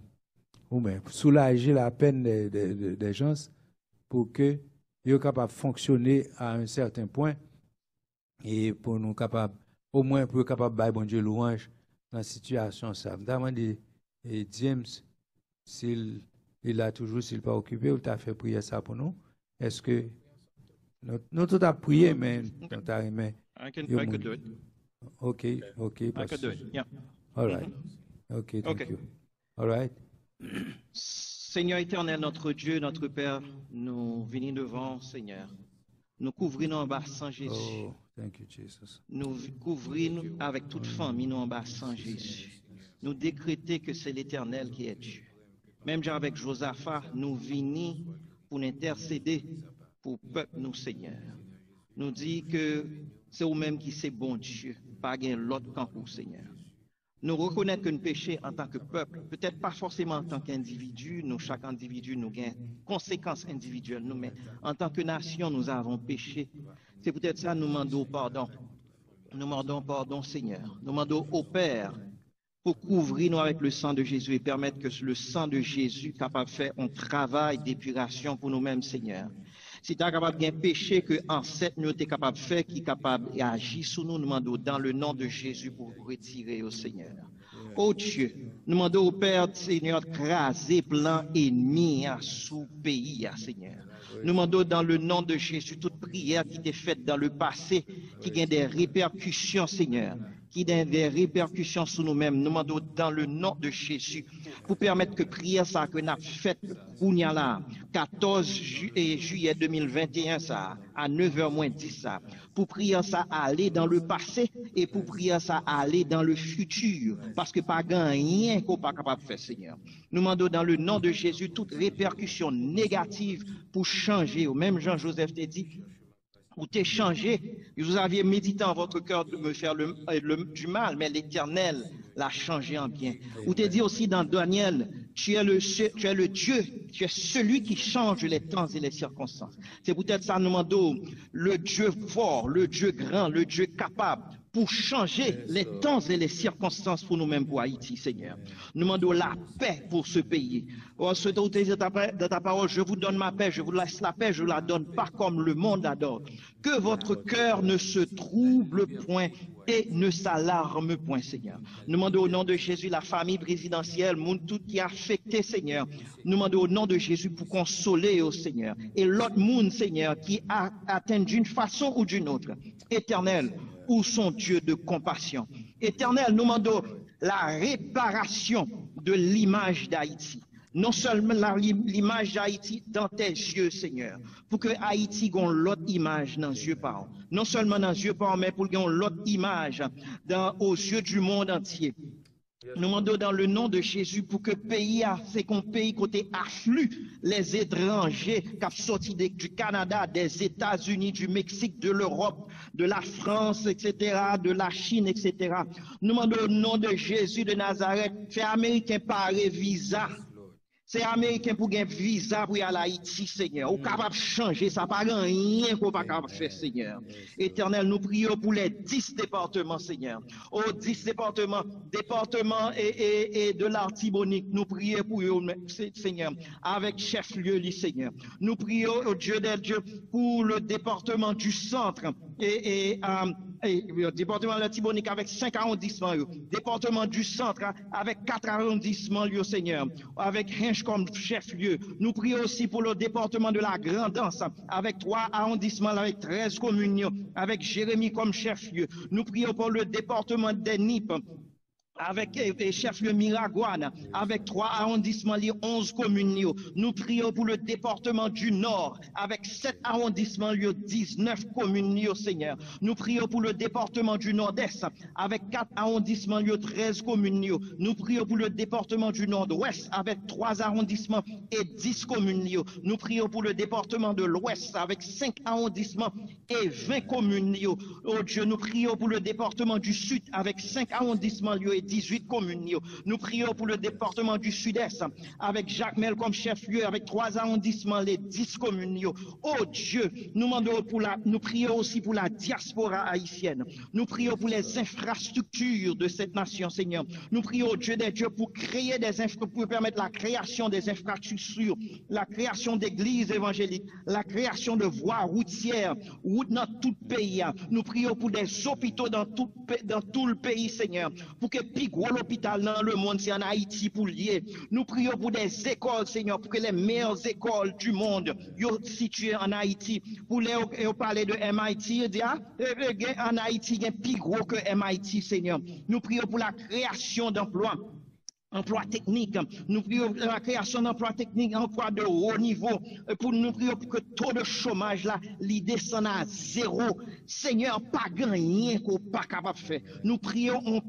Ou même soulager la peine des gens pour que ils soient capables de fonctionner à un certain point. Et pour nous capables, au moins pour capable de bon Dieu louange dans la situation ça. Je demande James s'il a toujours s'il pas occupé ou t'as fait prier ça pour nous. Est-ce que nous tout a prié mais nous t'a aimé. I could do it. Okay. I could do it. Yeah. All right. Okay, thank you. All right. Seigneur éternel, notre Dieu, notre Père, nous venons devant, Seigneur. Nous couvrons en bas sans Jésus. Oh, thank you, Jesus. Nous couvrons avec toute famille nous en bas sans Jésus. Nous décréter que c'est l'Éternel qui est Dieu. Même avec Josaphat, nous venons pour intercéder pour le peuple, nous, Seigneur. Nous dit que c'est vous-même qui c'est bon Dieu, pas gain l'autre camp pour Seigneur. Nous reconnaissons que nous péchons en tant que peuple, peut-être pas forcément en tant qu'individu, nous, chaque individu, nous avons conséquences individuelles, nous, mais en tant que nation, nous avons péché. C'est peut-être ça, nous demandons pardon. Nous demandons pardon, Seigneur. Nous demandons au Père pour couvrir nous avec le sang de Jésus et permettre que le sang de Jésus capable de faire un travail d'épuration pour nous-mêmes, Seigneur. Si tu es capable de péché que ancêtre nous es capable de faire, qui est capable d'agir sur nous, nous demandons dans le nom de Jésus pour retirer au Seigneur. Oh Dieu, nous demandons au Père, Seigneur, craser plan ennemi sous le pays, Seigneur. Nous demandons dans le nom de Jésus toute prière qui était faite dans le passé, qui a des répercussions, Seigneur, qui a des répercussions sur nous-mêmes. Nous demandons dans le nom de Jésus pour permettre que prière ça que nous avons faite pour nous là, 14 juillet 2021 ça, à 9h-10 ça, pour prière ça aller dans le passé et pour prière ça aller dans le futur, parce que pas rien qu'on pas capable de faire, Seigneur. Nous demandons dans le nom de Jésus toute répercussion négative pour changer. Au même Jean-Joseph t'a dit, ou t'es changé, vous aviez médité en votre cœur de me faire du mal, mais l'Éternel l'a changé en bien. Ou t'es dit aussi dans Daniel, tu es le Dieu, tu es celui qui change les temps et les circonstances. C'est peut-être ça, nous demandons le Dieu fort, le Dieu grand, le Dieu capable, pour changer les temps et les circonstances pour nous-mêmes, pour Haïti, Seigneur. Nous demandons la paix pour ce pays. Dans ta parole, je vous donne ma paix, je vous laisse la paix, je ne la donne pas comme le monde adore. Que votre cœur ne se trouble point et ne s'alarme point, Seigneur. Nous demandons au nom de Jésus la famille présidentielle, monde tout qui est affecté, Seigneur. Nous demandons au nom de Jésus pour consoler au Seigneur. Et l'autre monde, Seigneur, qui a atteint d'une façon ou d'une autre. Éternel, où sont Dieu de compassion? Éternel, nous demandons la réparation de l'image d'Haïti. Non seulement l'image d'Haïti dans tes yeux, Seigneur, pour que Haïti ait l'autre image dans les yeux par. Non seulement dans les yeux par, mais pour qu'il y ait l'autre image aux yeux du monde entier. Nous demandons dans le nom de Jésus pour que c'est qu'on pays côté afflue les étrangers qui sont sortis du Canada, des États-Unis, du Mexique, de l'Europe, de la France, etc., de la Chine, etc. Nous demandons au nom de Jésus de Nazareth, fait Américain parer visa. C'est Américain pour gagner visa pour aller à Haïti, Seigneur. Ou capable de changer, ça pas rien qu'on pas capable de faire, Seigneur. Éternel, nous prions pour les 10 départements, Seigneur. Aux 10 départements et de l'Artibonite, nous prions pour eux, Seigneur, avec chef-lieu, Seigneur. Nous prions au Dieu des dieux pour le département du centre et département de l'Artibonite avec 5 arrondissements, département du centre avec 4 arrondissements, Seigneur, avec Hinch comme chef-lieu. Nous prions aussi pour le département de la Grand'Anse avec 3 arrondissements, avec 13 communes, avec Jérémie comme chef-lieu. Nous prions pour le département des Nip avec chef-lieu Miragouane, avec 3 arrondissements, 11 communes. Nous prions pour le département du Nord, avec 7 arrondissements, 19 communes, Seigneur. Nous prions pour le département du Nord-Est, avec 4 arrondissements, 13 communes. Nous prions pour le département du Nord-Ouest, avec 3 arrondissements et 10 communes. Nous prions pour le département de l'Ouest, avec 5 arrondissements et 20 communes. Oh Dieu, nous prions pour le département du Sud, avec 5 arrondissements, et 18 communes. Nous prions pour le département du Sud-Est avec Jacques Mel comme chef-lieu, avec 3 arrondissements, les 10 communes. Oh Dieu, nous prions aussi pour la diaspora haïtienne. Nous prions pour les infrastructures de cette nation, Seigneur. Nous prions au Dieu des dieux pour créer pour permettre la création des infrastructures, la création d'églises évangéliques, la création de voies routières, routes dans tout le pays. Nous prions pour des hôpitaux dans tout le pays, Seigneur, pour que plus gros l'hôpital dans le monde, c'est en Haïti pour lier. Nous prions pour des écoles, Seigneur, pour que les meilleures écoles du monde soient situées en Haïti. Pour les parler de MIT, en Haïti, il y a plus gros que MIT, Seigneur. Nous prions pour la création d'emplois emploi technique. Nous prions pour la création d'emplois techniques, emploi de haut niveau. Pour nous prions pour que le taux de chômage là, il descende à 0. Seigneur, pas gagné qu'on pas capable de faire. Nous prions en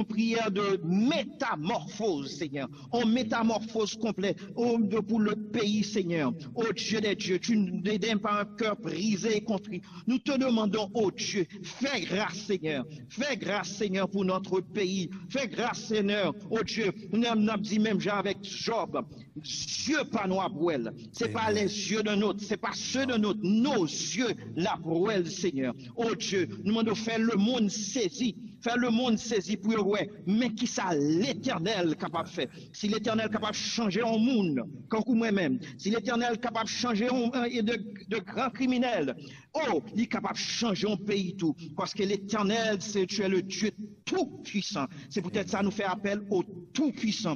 prière de métamorphose, Seigneur. En métamorphose complète pour le pays, Seigneur. Oh Dieu des dieux, tu nous aides par un cœur brisé et contrit. Nous te demandons, oh Dieu, fais grâce, Seigneur. Fais grâce, Seigneur, pour notre pays. Fais grâce, Seigneur. Oh Dieu, nous avons dit même avec Job, Dieu pas nous abouel. C'est pas les yeux de notre, c'est pas ceux de notre, nos yeux la brouelle, Seigneur. Oh Dieu, nous demandons faire le monde saisi. Faire le monde saisi pour ouais, mais qui ça l'Éternel capable de faire. Si l'Éternel capable de changer un monde, comme moi-même, si l'Éternel capable de changer de grands criminels, oh, il est capable de changer un pays tout. Parce que l'Éternel, c'est tu es le Dieu tout-puissant. C'est peut-être ça nous fait appel au tout-puissant.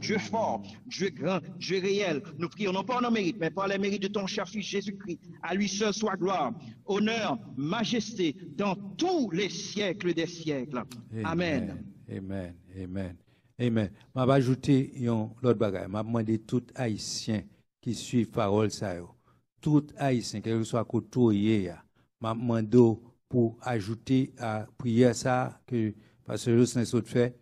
Dieu fort, Dieu grand, Dieu réel. Nous prions non pas en nos mérites, mais par les mérites de ton cher Fils Jésus-Christ. À lui seul soit gloire, honneur, majesté dans tous les siècles des siècles. Amen. Amen. Amen. Amen. Je vais ajouter l'autre bagage. Je vais demander tout Haïtien qui suit parole ça. Tout Haïtien, quel que soit côté, je vais demander pour ajouter à prière ça que parce que je fait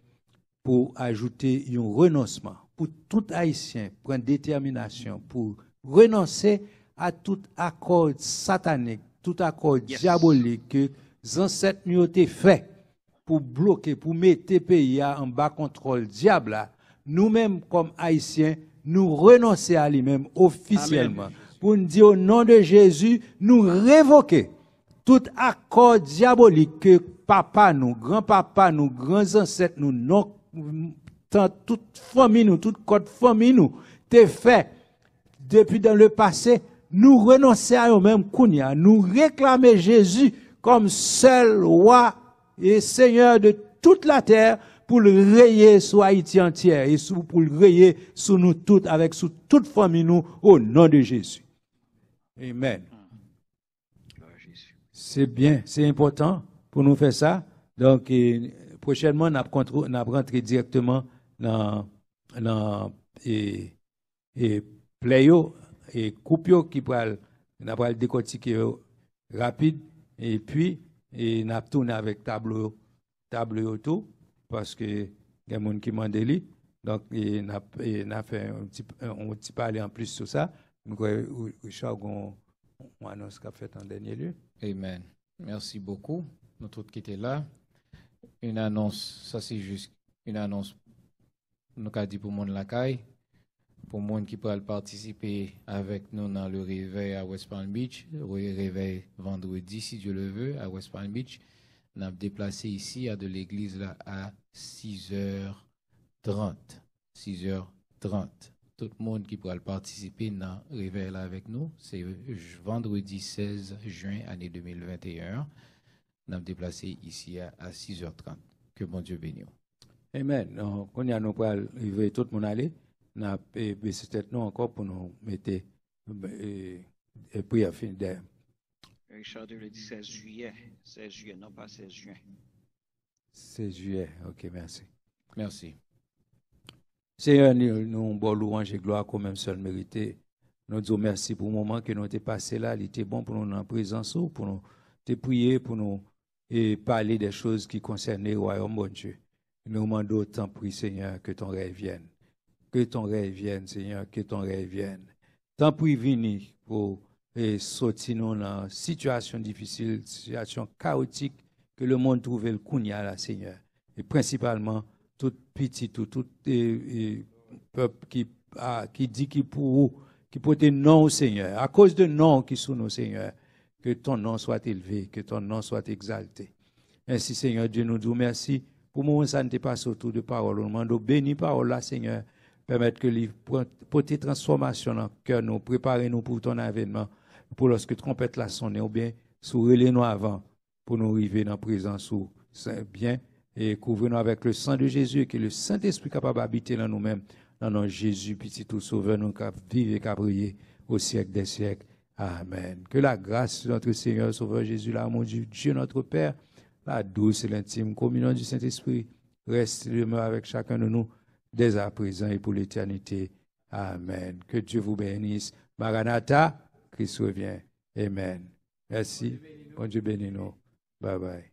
pour ajouter un renoncement pour tout Haïtien prendre détermination pour renoncer à tout accord satanique, tout accord diabolique que les ancêtres nous ont fait pour bloquer, pour mettre le pays en bas contrôle diable. Nous-mêmes, comme Haïtiens, nous renoncer à lui-même officiellement. Amen. Pour nous dire au nom de Jésus, nous révoquer tout accord diabolique que papa nous, grand-papa nous, grands ancêtres nous, non, toute famille nous, toute code famille nous, t'es fait depuis dans le passé, nous renoncer à nous-mêmes, nous réclamer Jésus comme seul roi et Seigneur de toute la terre pour le rayer sur Haïti entière et pour le rayer sur nous toutes, avec sur toute famille nous, au nom de Jésus. Amen. C'est bien, c'est important pour nous faire ça. Donc, prochainement, on a rentré directement dans playo et coupio qui pourra le décortiquer rapide et puis on a tourné avec tableau auto parce que il y a des gens qui m'ont dit donc on a fait un petit parler en plus sur ça. Richard, on annonce qu'a fait en dernier lieu. Amen. Merci beaucoup. Nous tous qui étaient là. Une annonce, ça c'est juste une annonce, nous avons dit pour mon lacaille, pour le monde qui peut participer avec nous dans le réveil à West Palm Beach, le réveil vendredi, si Dieu le veut, à West Palm Beach. Nous avons déplacé ici à de l'église là à 6h30. 6h30. Tout le monde qui pourra participer dans le réveil là avec nous, c'est vendredi 16 juin, année 2021. Nous avons déplacé ici à 6h30. Que bon Dieu bénisse. Amen. Donc, quand nous pourrons arriver tout le monde aller, nous avons baissé tête nous encore pour nous mettre et puis à fin d'air. Richard le dit 16 juillet. 16 juillet, non pas 16 juin. 16 juillet, ok, merci. Merci. Seigneur, nous bon louange et gloire quand même seul mérité. Nous disons merci pour le moment que nous avons passé là. Il était bon pour nous en présence, pour nous te prier, pour nous et parler des choses qui concernent le royaume, bon Dieu. Nous demandons autant, prie Seigneur, que ton règne vienne. Que ton règne vienne, Seigneur, que ton règne vienne. Tant prie venir pour sortir nous dans une situation difficile, situation chaotique, que le monde trouve le kounia là, Seigneur. Et principalement, tout petit, tout peuple qui dit qui porte non au Seigneur. À cause de non qui sont nos Seigneur, que ton nom soit élevé, que ton nom soit exalté. Ainsi, Seigneur Dieu, nous disons merci. Pour moi, ça ne te passe autour de parole. Nous demandons béni parole là, Seigneur. Permettre que les porter transformation dans le cœur, nous préparer nous pour ton avènement, pour lorsque trompette la sonne, ou bien sourire nous avant, pour nous arriver dans la présence ou bien, et couvrir-nous avec le sang de Jésus, et que le Saint-Esprit capable d'habiter dans nous-mêmes, dans notre Jésus, petit tout sauveur, nous cap vivre et cap briller au siècle des siècles. Amen. Que la grâce de notre Seigneur, Sauveur Jésus, l'amour du Dieu notre Père, la douce et l'intime communion du Saint-Esprit reste demeure avec chacun de nous dès à présent et pour l'éternité. Amen. Que Dieu vous bénisse. Maranatha, Christ revient. Amen. Merci. Bon Dieu bénisse nous. Bye bye.